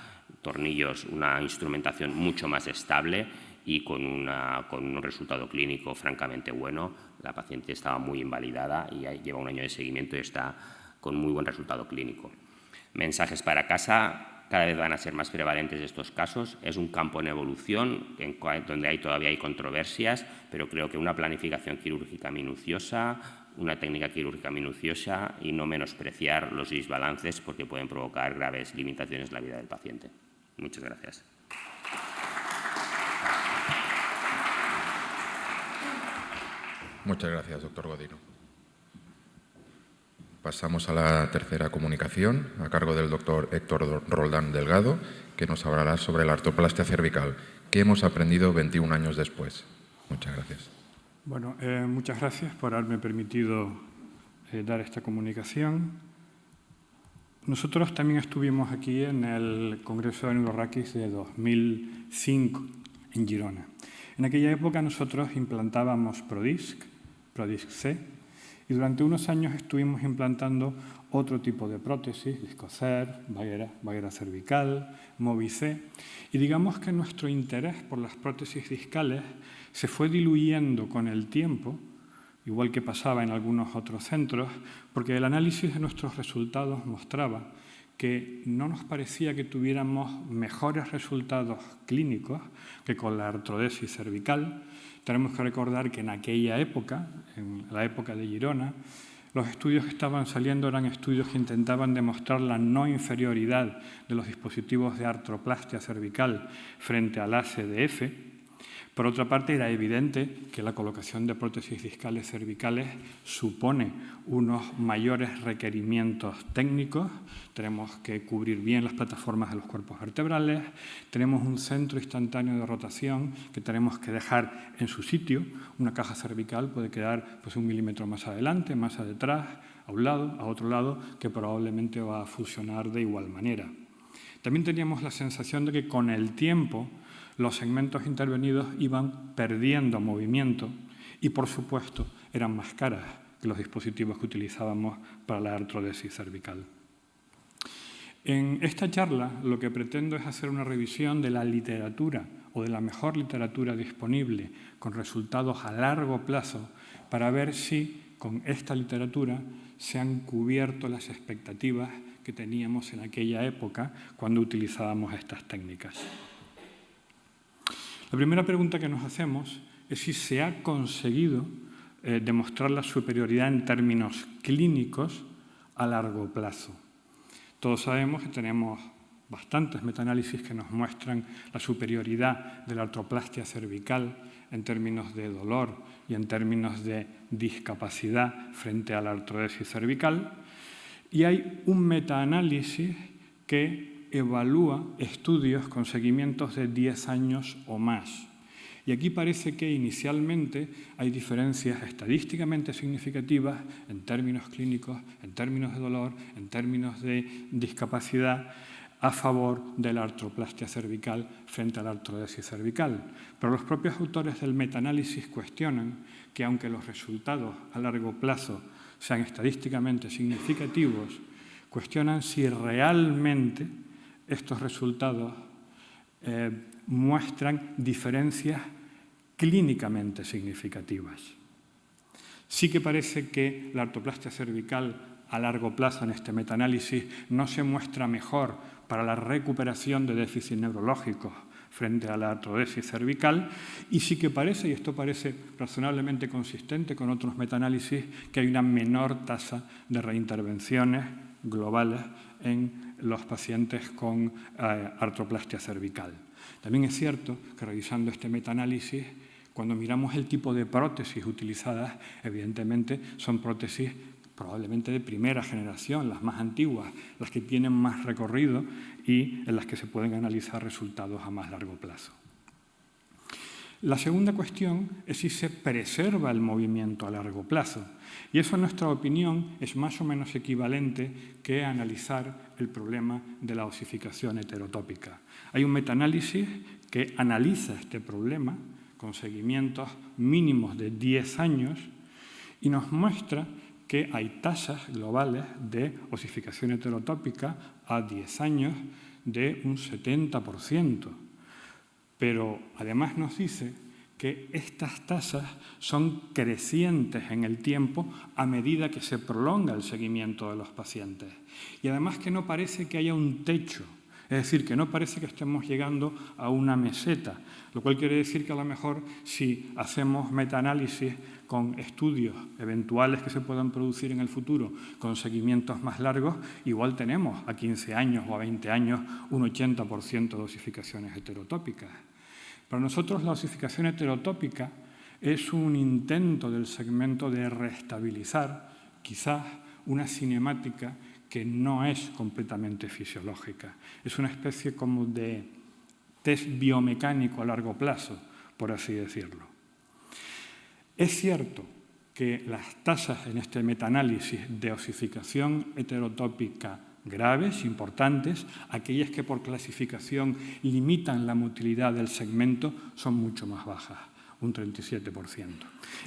Tornillos, una instrumentación mucho más estable y con un resultado clínico francamente bueno. La paciente estaba muy invalidada y lleva un año de seguimiento y está con muy buen resultado clínico. Mensajes para casa: cada vez van a ser más prevalentes estos casos. Es un campo en evolución donde todavía hay controversias, pero creo que una planificación quirúrgica minuciosa, una técnica quirúrgica minuciosa y no menospreciar los desbalances, porque pueden provocar graves limitaciones en la vida del paciente. Muchas gracias. Muchas gracias, doctor Godino. Pasamos a la tercera comunicación, a cargo del doctor Héctor Roldán Delgado, que nos hablará sobre la artroplastia cervical. ¿Qué hemos aprendido 21 años después? Muchas gracias. Bueno, muchas gracias por haberme permitido dar esta comunicación. Nosotros también estuvimos aquí en el Congreso de Neurorraquis de 2005 en Girona. En aquella época nosotros implantábamos Prodisc C, y durante unos años estuvimos implantando otro tipo de prótesis, Discocer, vaguera cervical, Movi-C, y digamos que nuestro interés por las prótesis discales se fue diluyendo con el tiempo, igual que pasaba en algunos otros centros, porque el análisis de nuestros resultados mostraba que no nos parecía que tuviéramos mejores resultados clínicos que con la artrodesis cervical. Tenemos que recordar que en aquella época, en la época de Girona, los estudios que estaban saliendo eran estudios que intentaban demostrar la no inferioridad de los dispositivos de artroplastia cervical frente al ACDF. Por otra parte, era evidente que la colocación de prótesis discales cervicales supone unos mayores requerimientos técnicos. Tenemos que cubrir bien las plataformas de los cuerpos vertebrales, tenemos un centro instantáneo de rotación que tenemos que dejar en su sitio. Una caja cervical puede quedar 1 milímetro más adelante, más detrás, a un lado, a otro lado, que probablemente va a funcionar de igual manera. También teníamos la sensación de que con el tiempo los segmentos intervenidos iban perdiendo movimiento y, por supuesto, eran más caras que los dispositivos que utilizábamos para la artrodesis cervical. En esta charla lo que pretendo es hacer una revisión de la literatura o de la mejor literatura disponible con resultados a largo plazo para ver si con esta literatura se han cubierto las expectativas que teníamos en aquella época cuando utilizábamos estas técnicas. La primera pregunta que nos hacemos es si se ha conseguido demostrar la superioridad en términos clínicos a largo plazo. Todos sabemos que tenemos bastantes metaanálisis que nos muestran la superioridad de la artroplastia cervical en términos de dolor y en términos de discapacidad frente a la artrodesis cervical. Y hay un metaanálisis que evalúa estudios con seguimientos de 10 años o más. Y aquí parece que inicialmente hay diferencias estadísticamente significativas en términos clínicos, en términos de dolor, en términos de discapacidad a favor de la artroplastia cervical frente a la artrodesis cervical. Pero los propios autores del metaanálisis cuestionan que aunque los resultados a largo plazo sean estadísticamente significativos, cuestionan si realmente estos resultados muestran diferencias clínicamente significativas. Sí que parece que la artroplastia cervical a largo plazo en este metaanálisis no se muestra mejor para la recuperación de déficits neurológicos frente a la artrodesis cervical, y sí que parece, y esto parece razonablemente consistente con otros metaanálisis, que hay una menor tasa de reintervenciones globales en los pacientes con artroplastia cervical. También es cierto que revisando este metaanálisis, cuando miramos el tipo de prótesis utilizadas, evidentemente son prótesis probablemente de primera generación, las más antiguas, las que tienen más recorrido y en las que se pueden analizar resultados a más largo plazo. La segunda cuestión es si se preserva el movimiento a largo plazo. Y eso, en nuestra opinión, es más o menos equivalente que analizar el problema de la osificación heterotópica. Hay un metaanálisis que analiza este problema con seguimientos mínimos de 10 años y nos muestra que hay tasas globales de osificación heterotópica a 10 años de un 70%. Pero además nos dice que estas tasas son crecientes en el tiempo a medida que se prolonga el seguimiento de los pacientes. Y además que no parece que haya un techo, es decir, que no parece que estemos llegando a una meseta, lo cual quiere decir que a lo mejor si hacemos metaanálisis con estudios eventuales que se puedan producir en el futuro con seguimientos más largos, igual tenemos a 15 años o a 20 años un 80% de osificaciones heterotópicas. Para nosotros la osificación heterotópica es un intento del segmento de restabilizar quizás una cinemática que no es completamente fisiológica. Es una especie como de test biomecánico a largo plazo, por así decirlo. Es cierto que las tasas en este metaanálisis de osificación heterotópica graves, importantes, aquellas que por clasificación limitan la motilidad del segmento, son mucho más bajas, un 37%.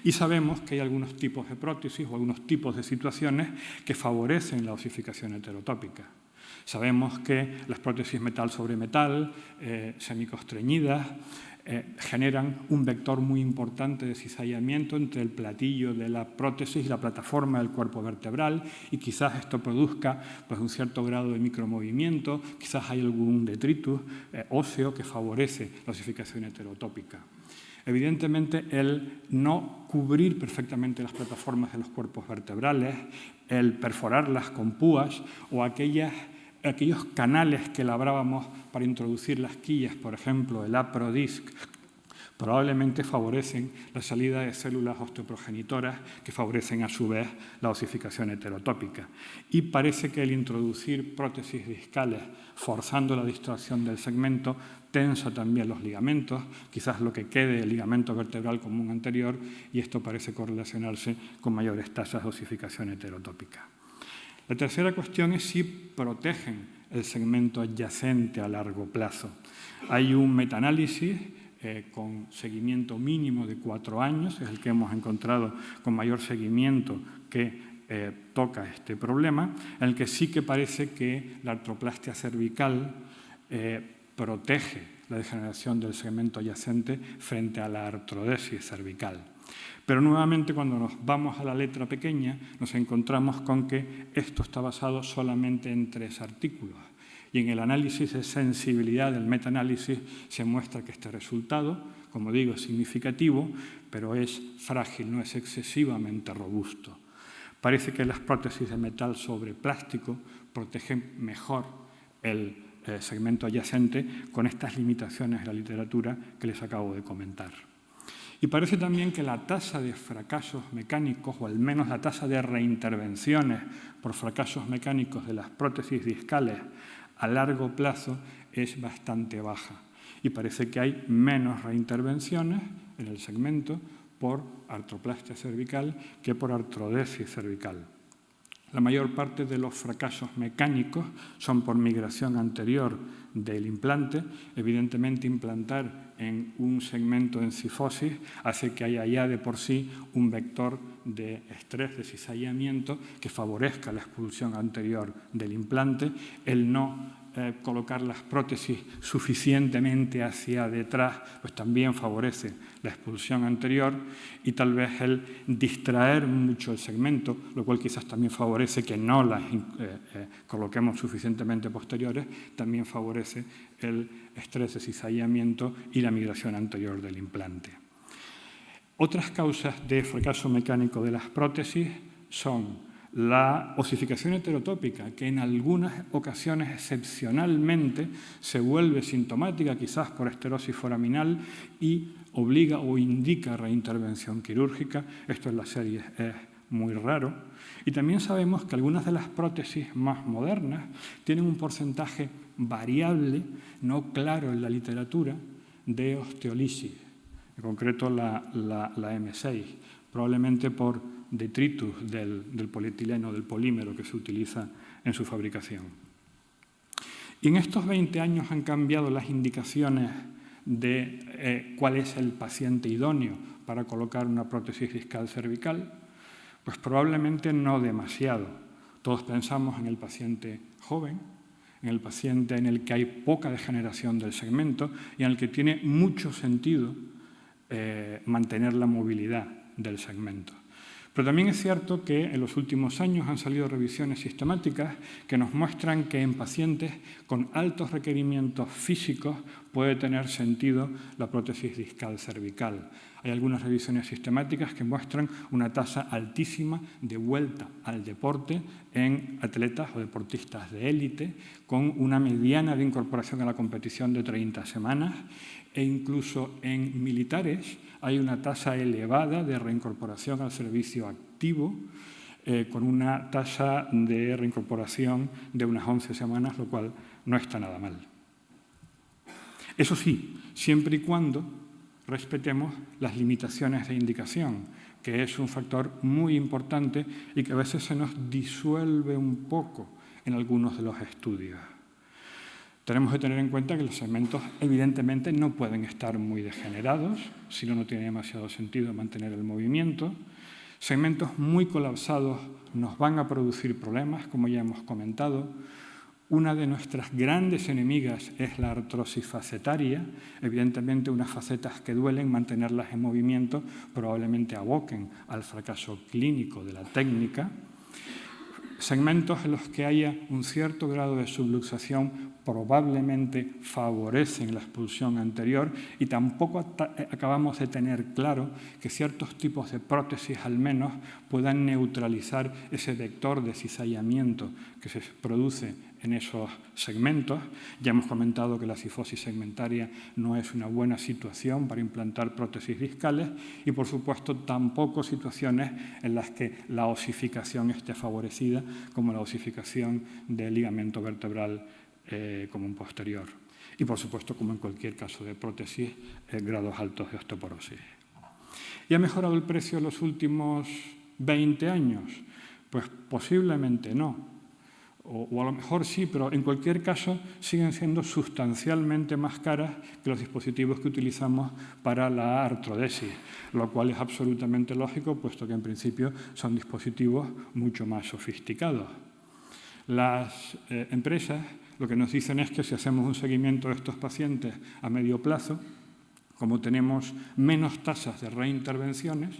Y sabemos que hay algunos tipos de prótesis o algunos tipos de situaciones que favorecen la osificación heterotópica. Sabemos que las prótesis metal sobre metal, semiconstreñidas, generan un vector muy importante de cizallamiento entre el platillo de la prótesis y la plataforma del cuerpo vertebral, y quizás esto produzca pues, un cierto grado de micromovimiento, quizás hay algún detritus óseo que favorece la osificación heterotópica. Evidentemente, el no cubrir perfectamente las plataformas de los cuerpos vertebrales, el perforarlas con púas o aquellos canales que labrábamos para introducir las quillas, por ejemplo, el APRODISC, probablemente favorecen la salida de células osteoprogenitoras que favorecen a su vez la osificación heterotópica. Y parece que el introducir prótesis discales forzando la distracción del segmento tensa también los ligamentos, quizás lo que quede del ligamento vertebral común anterior, y esto parece correlacionarse con mayores tasas de osificación heterotópica. La tercera cuestión es si protegen el segmento adyacente a largo plazo. Hay un metaanálisis con seguimiento mínimo de 4 años, es el que hemos encontrado con mayor seguimiento que toca este problema, en el que sí que parece que la artroplastia cervical protege la degeneración del segmento adyacente frente a la artrodesis cervical. Pero nuevamente, cuando nos vamos a la letra pequeña, nos encontramos con que esto está basado solamente en 3 artículos. Y en el análisis de sensibilidad del metaanálisis se muestra que este resultado, como digo, es significativo, pero es frágil, no es excesivamente robusto. Parece que las prótesis de metal sobre plástico protegen mejor el segmento adyacente con estas limitaciones de la literatura que les acabo de comentar. Y parece también que la tasa de fracasos mecánicos, o al menos la tasa de reintervenciones por fracasos mecánicos de las prótesis discales a largo plazo es bastante baja. Y parece que hay menos reintervenciones en el segmento por artroplastia cervical que por artrodesis cervical. La mayor parte de los fracasos mecánicos son por migración anterior del implante. Evidentemente, implantar en un segmento en cifosis hace que haya ya de por sí un vector de estrés, de cizallamiento, que favorezca la expulsión anterior del implante. El no colocar las prótesis suficientemente hacia detrás, pues también favorece la expulsión anterior, y tal vez el distraer mucho el segmento, lo cual quizás también favorece que no las coloquemos suficientemente posteriores, también favorece el estrés de cizallamiento y la migración anterior del implante. Otras causas de fracaso mecánico de las prótesis son la osificación heterotópica, que en algunas ocasiones excepcionalmente se vuelve sintomática, quizás por esterosis foraminal, y obliga o indica reintervención quirúrgica. Esto en las series es muy raro. Y también sabemos que algunas de las prótesis más modernas tienen un porcentaje variable, no claro en la literatura, de osteolisis, en concreto la M6, probablemente por detritus del polietileno, del polímero que se utiliza en su fabricación. Y en estos 20 años han cambiado las indicaciones de cuál es el paciente idóneo para colocar una prótesis discal cervical. Pues probablemente no demasiado. Todos pensamos en el paciente joven, en el paciente en el que hay poca degeneración del segmento y en el que tiene mucho sentido mantener la movilidad del segmento. Pero también es cierto que en los últimos años han salido revisiones sistemáticas que nos muestran que en pacientes con altos requerimientos físicos puede tener sentido la prótesis discal cervical. Hay algunas revisiones sistemáticas que muestran una tasa altísima de vuelta al deporte en atletas o deportistas de élite, con una mediana de incorporación a la competición de 30 semanas, e incluso en militares hay una tasa elevada de reincorporación al servicio activo, con una tasa de reincorporación de unas 11 semanas, lo cual no está nada mal. Eso sí, siempre y cuando respetemos las limitaciones de indicación, que es un factor muy importante y que a veces se nos disuelve un poco en algunos de los estudios. Tenemos que tener en cuenta que los segmentos evidentemente no pueden estar muy degenerados, si no, no tiene demasiado sentido mantener el movimiento. Segmentos muy colapsados nos van a producir problemas, como ya hemos comentado. Una de nuestras grandes enemigas es la artrosis facetaria. Evidentemente, unas facetas que duelen, mantenerlas en movimiento probablemente aboquen al fracaso clínico de la técnica. Segmentos en los que haya un cierto grado de subluxación probablemente favorecen la expulsión anterior, y tampoco acabamos de tener claro que ciertos tipos de prótesis al menos puedan neutralizar ese vector de cizallamiento que se produce en esos segmentos. Ya hemos comentado que la cifosis segmentaria no es una buena situación para implantar prótesis discales, y por supuesto tampoco situaciones en las que la osificación esté favorecida, como la osificación del ligamento vertebral común posterior. Y por supuesto, como en cualquier caso de prótesis, grados altos de osteoporosis. ¿Y ha mejorado el precio en los últimos 20 años? Pues posiblemente no. o a lo mejor sí, pero en cualquier caso siguen siendo sustancialmente más caras que los dispositivos que utilizamos para la artrodesis, lo cual es absolutamente lógico, puesto que en principio son dispositivos mucho más sofisticados. Las empresas lo que nos dicen es que si hacemos un seguimiento de estos pacientes a medio plazo, como tenemos menos tasas de reintervenciones,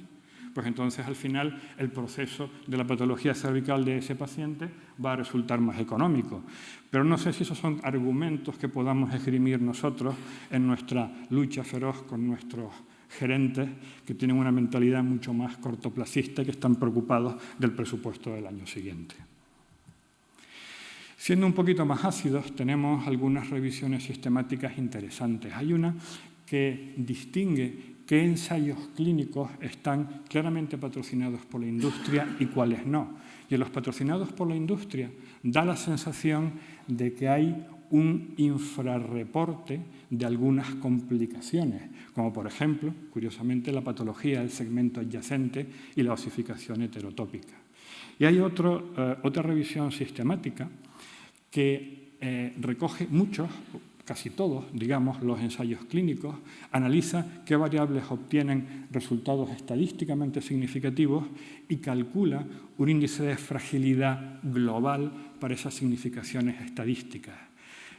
pues entonces al final el proceso de la patología cervical de ese paciente va a resultar más económico. Pero no sé si esos son argumentos que podamos esgrimir nosotros en nuestra lucha feroz con nuestros gerentes que tienen una mentalidad mucho más cortoplacista y que están preocupados del presupuesto del año siguiente. Siendo un poquito más ácidos, tenemos algunas revisiones sistemáticas interesantes. Hay una que distingue qué ensayos clínicos están claramente patrocinados por la industria y cuáles no. Y en los patrocinados por la industria da la sensación de que hay un infrarreporte de algunas complicaciones, como por ejemplo, curiosamente, la patología del segmento adyacente y la osificación heterotópica. Y hay otra revisión sistemática que recoge muchos, casi todos, digamos, los ensayos clínicos, analiza qué variables obtienen resultados estadísticamente significativos y calcula un índice de fragilidad global para esas significaciones estadísticas.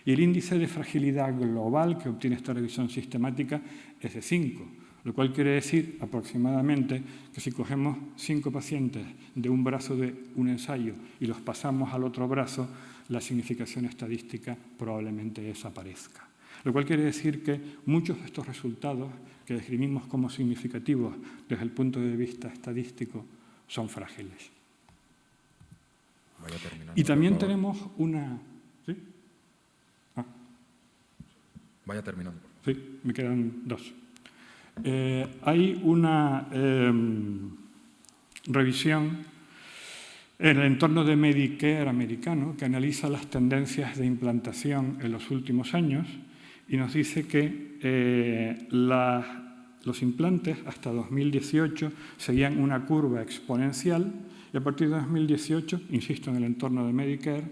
Y el índice de fragilidad global que obtiene esta revisión sistemática es de 5, lo cual quiere decir aproximadamente que si cogemos 5 pacientes de un brazo de un ensayo y los pasamos al otro brazo, la significación estadística probablemente desaparezca. Lo cual quiere decir que muchos de estos resultados que describimos como significativos desde el punto de vista estadístico son frágiles. Y también tenemos una... ¿Sí? Vaya terminando. Sí, me quedan 2. Hay una revisión en el entorno de Medicare americano que analiza las tendencias de implantación en los últimos años y nos dice que los implantes hasta 2018 seguían una curva exponencial y a partir de 2018, insisto en el entorno de Medicare,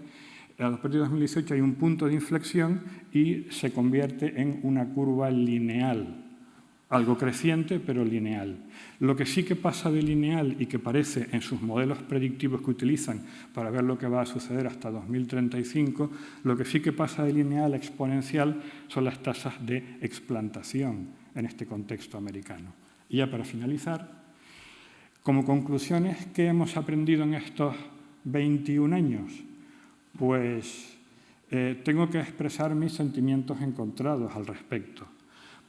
a partir de 2018 hay un punto de inflexión y se convierte en una curva lineal. Algo creciente, pero lineal. Lo que sí que pasa de lineal y que parece en sus modelos predictivos que utilizan para ver lo que va a suceder hasta 2035, lo que sí que pasa de lineal a exponencial son las tasas de explantación en este contexto americano. Y ya para finalizar, como conclusiones, ¿qué hemos aprendido en estos 21 años? Pues tengo que expresar mis sentimientos encontrados al respecto.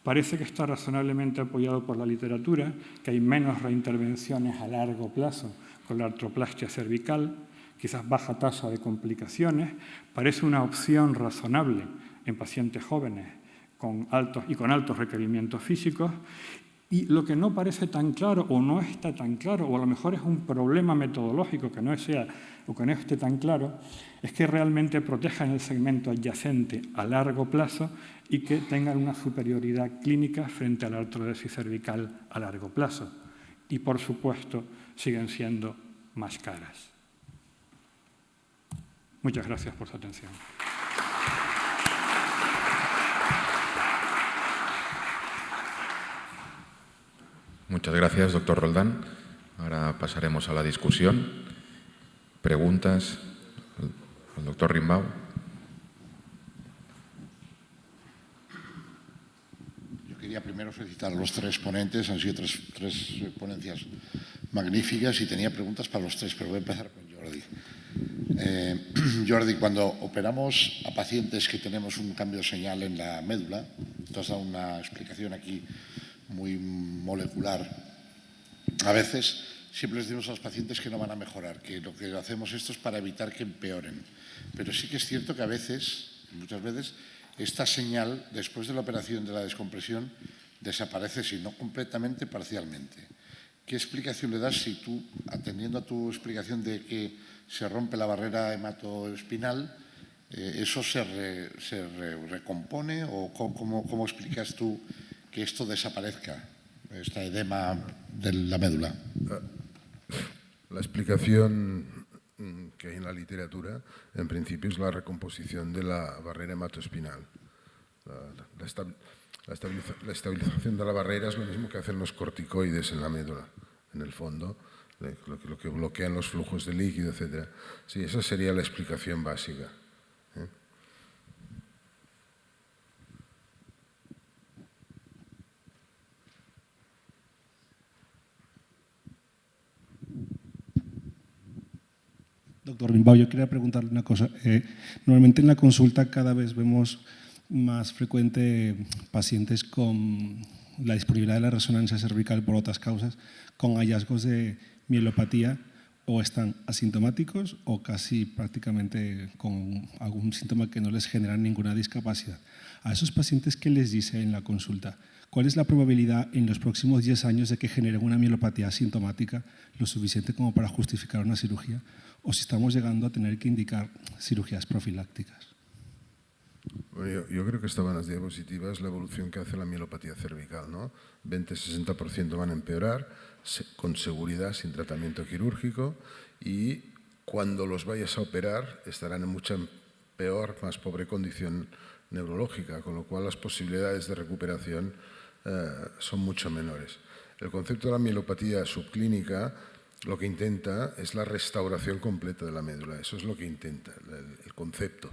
Parece que está razonablemente apoyado por la literatura, que hay menos reintervenciones a largo plazo con la artroplastia cervical, quizás baja tasa de complicaciones. Parece una opción razonable en pacientes jóvenes con altos requerimientos físicos. Y lo que no parece tan claro o no está tan claro, o a lo mejor es un problema metodológico que no esté tan claro, es que realmente protejan el segmento adyacente a largo plazo y que tengan una superioridad clínica frente a la artrodesis cervical a largo plazo. Y, por supuesto, siguen siendo más caras. Muchas gracias por su atención. Muchas gracias, doctor Roldán. Ahora pasaremos a la discusión. Preguntas al doctor Rimbau. Yo quería primero felicitar a los 3 ponentes. Han sido tres ponencias magníficas y tenía preguntas para los 3, pero voy a empezar con Jordi. Jordi, cuando operamos a pacientes que tenemos un cambio de señal en la médula, tú has dado una explicación aquí muy molecular. A veces siempre les decimos a los pacientes que no van a mejorar, que lo que hacemos esto es para evitar que empeoren. Pero sí que es cierto que a veces, muchas veces, esta señal, después de la operación de la descompresión, desaparece, si no completamente, parcialmente. ¿Qué explicación le das si tú, atendiendo a tu explicación de que se rompe la barrera hematoespinal, eso se recompone o cómo explicas tú que esto desaparezca, esta edema de la médula? La explicación que hay en la literatura, en principio es la recomposición de la barrera hematoespinal. La estabilización de la barrera es lo mismo que hacen los corticoides en la médula, en el fondo, lo que bloquean los flujos de líquido, etc. Sí, esa sería la explicación básica. Doctor Bilbao, yo quería preguntarle una cosa. Normalmente en la consulta cada vez vemos más frecuente pacientes con la disponibilidad de la resonancia cervical por otras causas, con hallazgos de mielopatía, o están asintomáticos o casi prácticamente con algún síntoma que no les genera ninguna discapacidad. A esos pacientes, ¿qué les dice en la consulta? ¿Cuál es la probabilidad en los próximos 10 años de que generen una mielopatía asintomática lo suficiente como para justificar una cirugía? ¿O si estamos llegando a tener que indicar cirugías profilácticas? Bueno, yo creo que estaban en las diapositivas la evolución que hace la mielopatía cervical, ¿no? 20-60% van a empeorar, con seguridad, sin tratamiento quirúrgico, y cuando los vayas a operar estarán en mucha peor, más pobre condición neurológica, con lo cual las posibilidades de recuperación son mucho menores. El concepto de la mielopatía subclínica lo que intenta es la restauración completa de la médula, eso es lo que intenta, el concepto.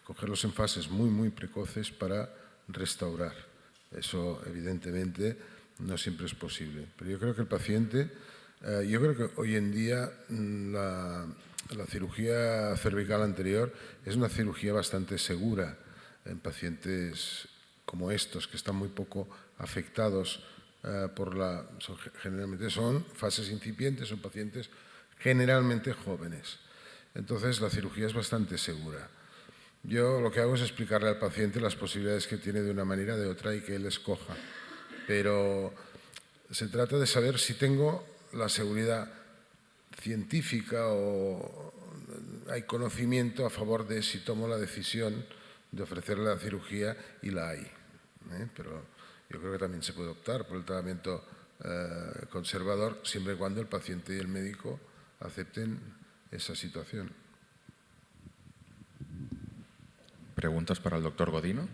Cogerlos en fases muy, muy precoces para restaurar. Eso, evidentemente, no siempre es posible. Pero yo creo que el paciente, yo creo que hoy en día la cirugía cervical anterior es una cirugía bastante segura en pacientes como estos, que están muy poco afectados generalmente son fases incipientes, son pacientes generalmente jóvenes. Entonces, la cirugía es bastante segura. Yo lo que hago es explicarle al paciente las posibilidades que tiene de una manera o de otra y que él escoja. Pero se trata de saber si tengo la seguridad científica o hay conocimiento a favor de si tomo la decisión de ofrecerle la cirugía, y la hay. Pero yo creo que también se puede optar por el tratamiento conservador siempre y cuando el paciente y el médico acepten esa situación. ¿Preguntas para el doctor Godino?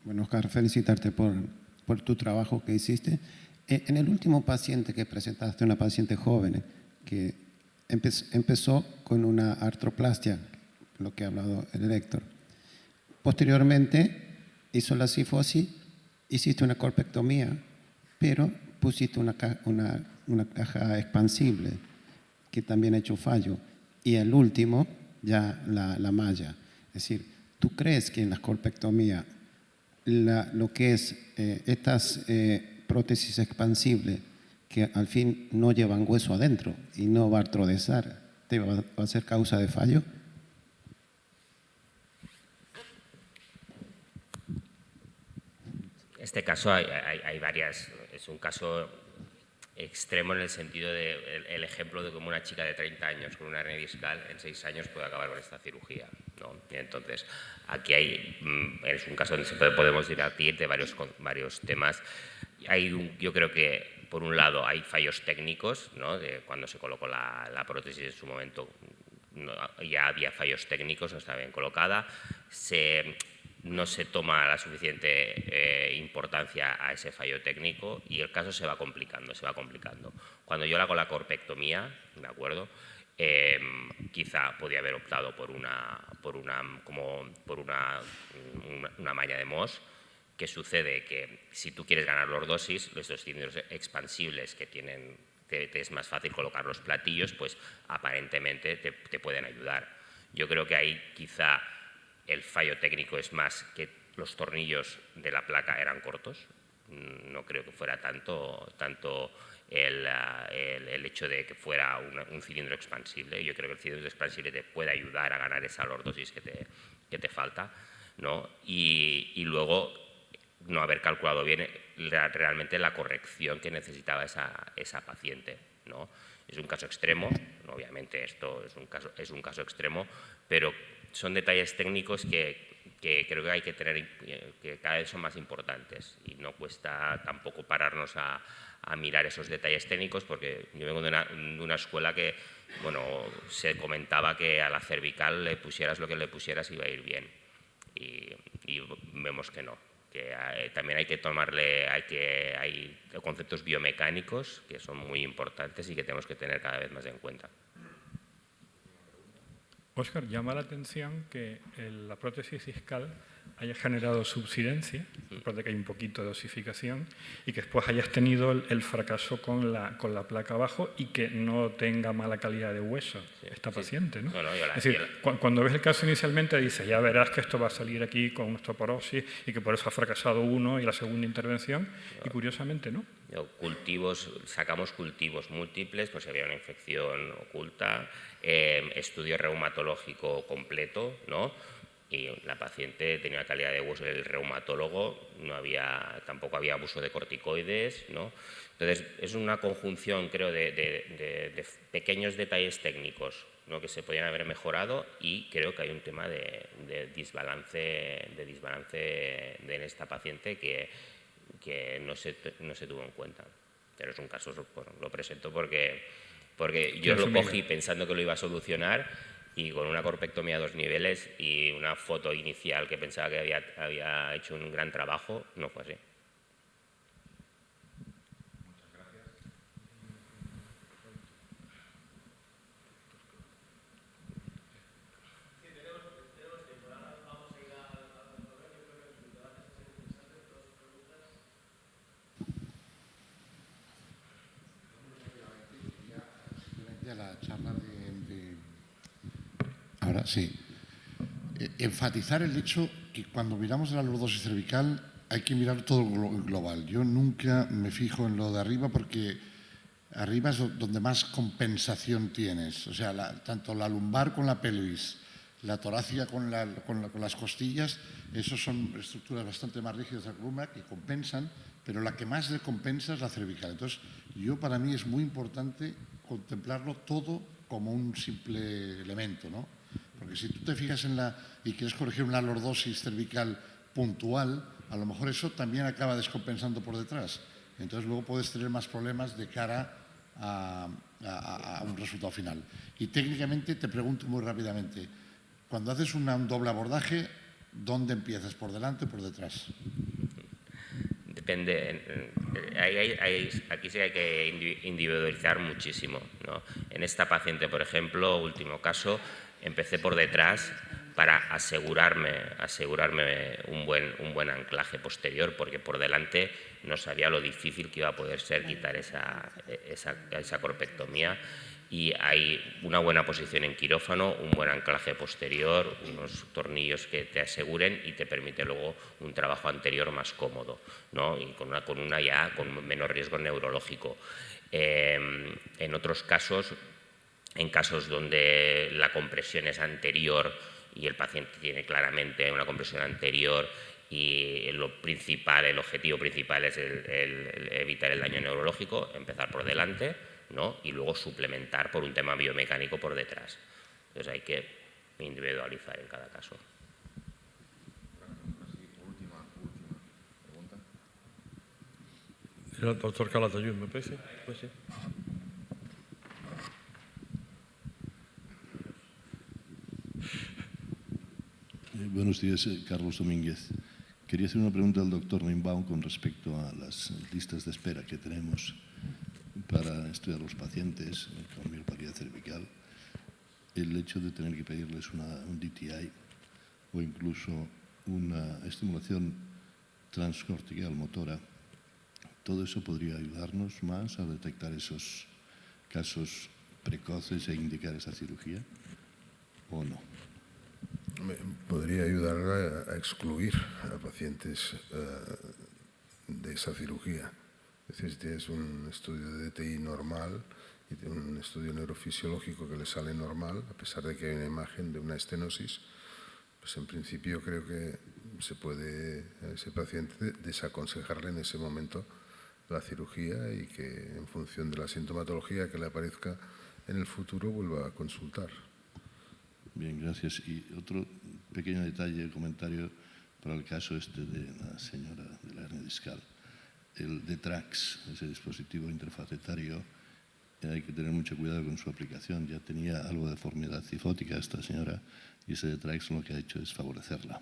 Bueno, Oscar, felicitarte por tu trabajo que hiciste. En el último paciente que presentaste, una paciente joven que empezó con una artroplastia, lo que ha hablado el Héctor. Posteriormente hizo la cifosis, hiciste una corpectomía, pero pusiste una caja expansible, que también ha hecho fallo. Y el último, ya la malla. Es decir, ¿tú crees que en la corpectomía lo que es estas prótesis expansibles, que al fin no llevan hueso adentro y no va a artrodesar, ¿te va a ser causa de fallo? Este caso hay varias, es un caso extremo en el sentido del ejemplo de cómo una chica de 30 años con una hernia discal en 6 años puede acabar con esta cirugía, ¿no? Y entonces, aquí es un caso donde podemos debatir de varios temas. Yo creo que, por un lado, hay fallos técnicos, ¿no? De cuando se colocó la prótesis en su momento, ya había fallos técnicos, no estaba bien colocada. No se toma la suficiente importancia a ese fallo técnico y el caso se va complicando. Cuando yo le hago la corpectomía, ¿de acuerdo? Quizá podía haber optado por una malla de Mohs. ¿Qué sucede? Que si tú quieres ganar lordosis, estos cilindros expansibles que te es más fácil colocar los platillos, pues aparentemente te pueden ayudar. Yo creo que ahí quizá el fallo técnico es más que los tornillos de la placa eran cortos. No creo que fuera tanto el hecho de que fuera un cilindro expansible. Yo creo que el cilindro expansible te puede ayudar a ganar esa lordosis que te falta, ¿no? Y luego no haber calculado bien realmente la corrección que necesitaba esa paciente, ¿no? Es un caso extremo, obviamente esto es un caso extremo, pero son detalles técnicos que que creo que hay que tener, que cada vez son más importantes y no cuesta tampoco pararnos a mirar esos detalles técnicos, porque yo vengo de una escuela que, bueno, se comentaba que a la cervical le pusieras lo que le pusieras iba a ir bien y vemos que no, que también hay que tomarle, hay conceptos biomecánicos que son muy importantes y que tenemos que tener cada vez más en cuenta. Óscar, llama la atención que la prótesis discal haya generado subsidencia, aparte de que hay un poquito de osificación, y que después hayas tenido el fracaso con la placa abajo y que no tenga mala calidad de hueso esta paciente, ¿no? Es decir, cuando ves el caso inicialmente dices, ya verás que esto va a salir aquí con osteoporosis y que por eso ha fracasado uno y la segunda intervención, y curiosamente no. Sacamos cultivos múltiples, pues si había una infección oculta, estudio reumatológico completo, ¿no? Y la paciente tenía una calidad de hueso, el reumatólogo tampoco había abuso de corticoides, ¿no? Entonces es una conjunción, creo, de pequeños detalles técnicos, ¿no?, que se podían haber mejorado, y creo que hay un tema de desbalance en esta paciente que no se tuvo en cuenta. Pero es un caso, bueno, lo presento porque yo lo cogí pensando que lo iba a solucionar, y con una corpectomía a 2 niveles y una foto inicial que pensaba que había hecho un gran trabajo, no fue así. Muchas gracias. La charla Ahora sí. Enfatizar el hecho que cuando miramos la lordosis cervical hay que mirar todo global. Yo nunca me fijo en lo de arriba, porque arriba es donde más compensación tienes. O sea, tanto la lumbar con la pelvis, la torácica con las costillas, esos son estructuras bastante más rígidas de la columna que compensan, pero la que más le compensa es la cervical. Entonces, para mí es muy importante contemplarlo todo como un simple elemento, ¿no? Porque si tú te fijas y quieres corregir una lordosis cervical puntual, a lo mejor eso también acaba descompensando por detrás. Entonces luego puedes tener más problemas de cara a un resultado final. Y técnicamente te pregunto muy rápidamente, cuando haces un doble abordaje, ¿dónde empiezas? ¿Por delante o por detrás? Depende, aquí sí hay que individualizar muchísimo, ¿no? En esta paciente, por ejemplo, último caso, empecé por detrás para asegurarme un buen anclaje posterior, porque por delante no sabía lo difícil que iba a poder ser quitar esa corpectomía. Y hay una buena posición en quirófano, un buen anclaje posterior, unos tornillos que te aseguren y te permite luego un trabajo anterior más cómodo, ¿no? Y con una ya con menos riesgo neurológico. En otros casos, en casos donde la compresión es anterior y el paciente tiene claramente una compresión anterior y el objetivo principal es el evitar el daño neurológico, empezar por delante, ¿no? Y luego suplementar por un tema biomecánico por detrás. Entonces hay que individualizar en cada caso. Última pregunta. El doctor Calatayud, ¿me parece? Pues sí. Buenos días, Carlos Domínguez. Quería hacer una pregunta al doctor Rimbaud con respecto a las listas de espera que tenemos para estudiar los pacientes con miopatía cervical. El hecho de tener que pedirles un DTI o incluso una estimulación transcortical motora, todo eso podría ayudarnos más a detectar esos casos precoces e indicar esa cirugía, ¿o no? Podría ayudar a excluir a pacientes de esa cirugía. Es decir, si tienes un estudio de DTI normal y tienes un estudio neurofisiológico que le sale normal, a pesar de que hay una imagen de una estenosis, pues en principio creo que se puede a ese paciente desaconsejarle en ese momento la cirugía y que en función de la sintomatología que le aparezca en el futuro vuelva a consultar. Bien, gracias. Y otro pequeño detalle, comentario para el caso este de la señora de la hernia discal. El DETRAX, ese dispositivo interfacetario, hay que tener mucho cuidado con su aplicación. Ya tenía algo de deformidad cifótica esta señora y ese DETRAX lo que ha hecho es favorecerla.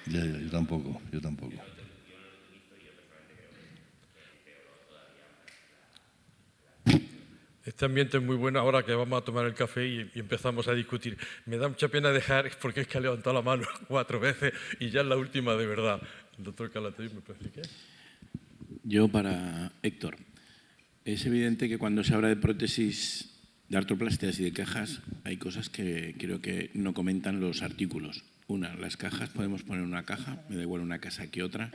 Yo tampoco. Este ambiente es muy bueno ahora que vamos a tomar el café y empezamos a discutir. Me da mucha pena dejar, porque es que ha levantado la mano 4 veces y ya es la última de verdad. El doctor Calatayud, ¿me puede explicar? Yo para Héctor. Es evidente que cuando se habla de prótesis, de artroplastias y de cajas, hay cosas que creo que no comentan los artículos. Una, las cajas, podemos poner una caja, me da igual una casa que otra,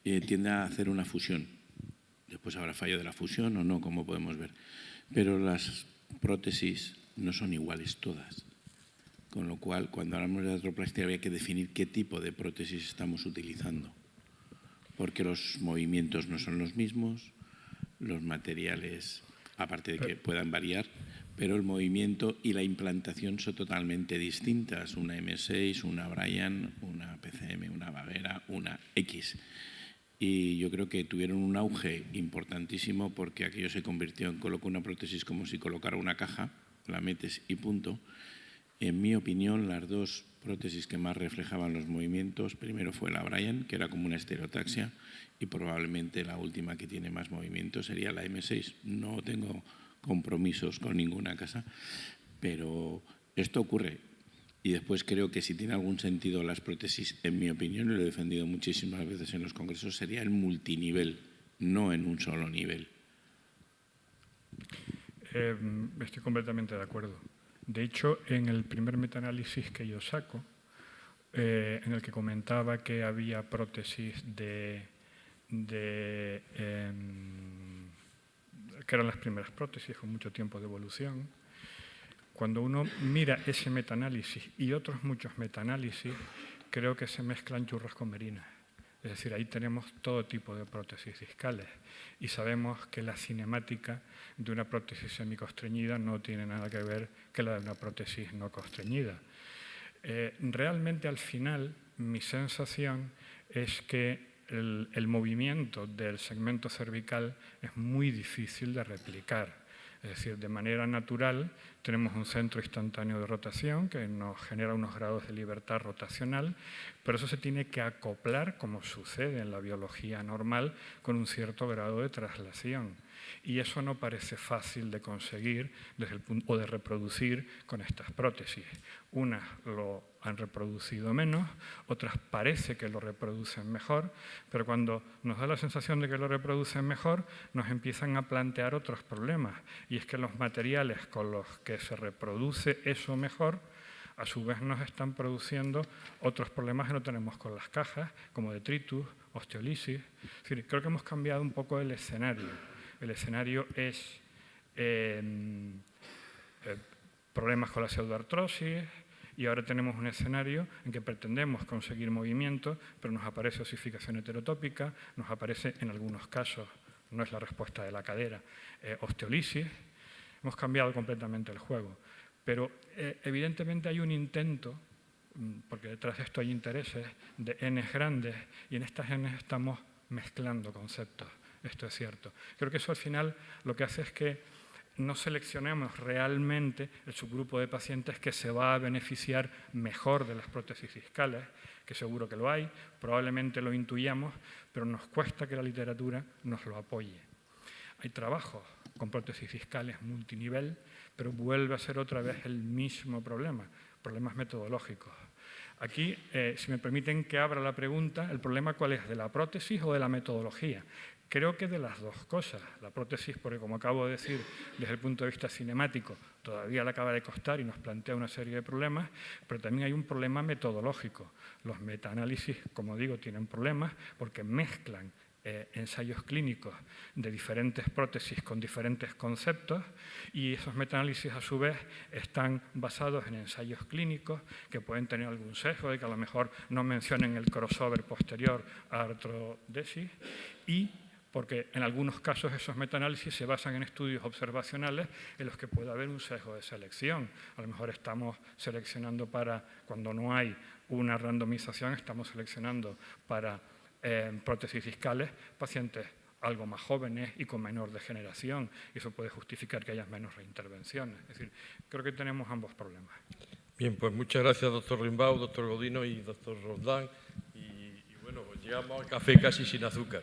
tiende a hacer una fusión. Después habrá fallo de la fusión o no, como podemos ver. Pero las prótesis no son iguales todas. Con lo cual, cuando hablamos de artroplastia, había que definir qué tipo de prótesis estamos utilizando. Porque los movimientos no son los mismos, los materiales, aparte de que puedan variar, pero el movimiento y la implantación son totalmente distintas. Una M6, una Bryan, una PCM, una Bagheera, una X. Y yo creo que tuvieron un auge importantísimo porque aquello se convirtió en colocar una prótesis como si colocara una caja, la metes y punto. En mi opinión, las dos prótesis que más reflejaban los movimientos, primero fue la Bryan, que era como una estereotaxia, y probablemente la última que tiene más movimiento sería la M6. No tengo compromisos con ninguna casa, pero esto ocurre. Y después creo que si tiene algún sentido las prótesis, en mi opinión, y lo he defendido muchísimas veces en los congresos, sería en multinivel, no en un solo nivel. Estoy completamente de acuerdo. De hecho, en el primer metaanálisis que yo saco, en el que comentaba que había prótesis que eran las primeras prótesis con mucho tiempo de evolución, cuando uno mira ese metaanálisis y otros muchos metaanálisis, creo que se mezclan churros con merinas. Es decir, ahí tenemos todo tipo de prótesis discales y sabemos que la cinemática de una prótesis semiconstreñida no tiene nada que ver que la de una prótesis no constreñida. Realmente, al final, mi sensación es que el movimiento del segmento cervical es muy difícil de replicar. Es decir, de manera natural tenemos un centro instantáneo de rotación que nos genera unos grados de libertad rotacional, pero eso se tiene que acoplar, como sucede en la biología normal, con un cierto grado de traslación. Y eso no parece fácil de conseguir o de reproducir con estas prótesis. Unas lo han reproducido menos, otras parece que lo reproducen mejor, pero cuando nos da la sensación de que lo reproducen mejor, nos empiezan a plantear otros problemas. Y es que los materiales con los que se reproduce eso mejor, a su vez nos están produciendo otros problemas que no tenemos con las cajas, como detritus, osteolisis. Es decir, creo que hemos cambiado un poco el escenario. El escenario es problemas con la pseudoartrosis y ahora tenemos un escenario en que pretendemos conseguir movimiento, pero nos aparece osificación heterotópica, nos aparece en algunos casos, no es la respuesta de la cadera, osteolisis. Hemos cambiado completamente el juego. Pero evidentemente hay un intento, porque detrás de esto hay intereses, de Ns grandes, y en estas Ns estamos mezclando conceptos. Esto es cierto. Creo que eso al final lo que hace es que no seleccionemos realmente el subgrupo de pacientes que se va a beneficiar mejor de las prótesis discales, que seguro que lo hay, probablemente lo intuyamos, pero nos cuesta que la literatura nos lo apoye. Hay trabajos con prótesis discales multinivel, pero vuelve a ser otra vez el mismo problema, problemas metodológicos. Aquí, si me permiten que abra la pregunta, ¿el problema cuál es? ¿De la prótesis o de la metodología? Creo que de las dos cosas. La prótesis, porque como acabo de decir, desde el punto de vista cinemático, todavía le acaba de costar y nos plantea una serie de problemas, pero también hay un problema metodológico. Los metaanálisis, como digo, tienen problemas porque mezclan ensayos clínicos de diferentes prótesis con diferentes conceptos y esos metaanálisis a su vez están basados en ensayos clínicos que pueden tener algún sesgo de que a lo mejor no mencionen el crossover posterior a artrodesis y porque en algunos casos esos metaanálisis se basan en estudios observacionales en los que puede haber un sesgo de selección. A lo mejor estamos seleccionando para, cuando no hay una randomización, estamos seleccionando para prótesis discales pacientes algo más jóvenes y con menor degeneración, y eso puede justificar que haya menos reintervenciones. Es decir, creo que tenemos ambos problemas. Bien, pues muchas gracias, doctor Rimbaud, doctor Godino y doctor Roldán. Y bueno, pues llegamos al café casi sin azúcar.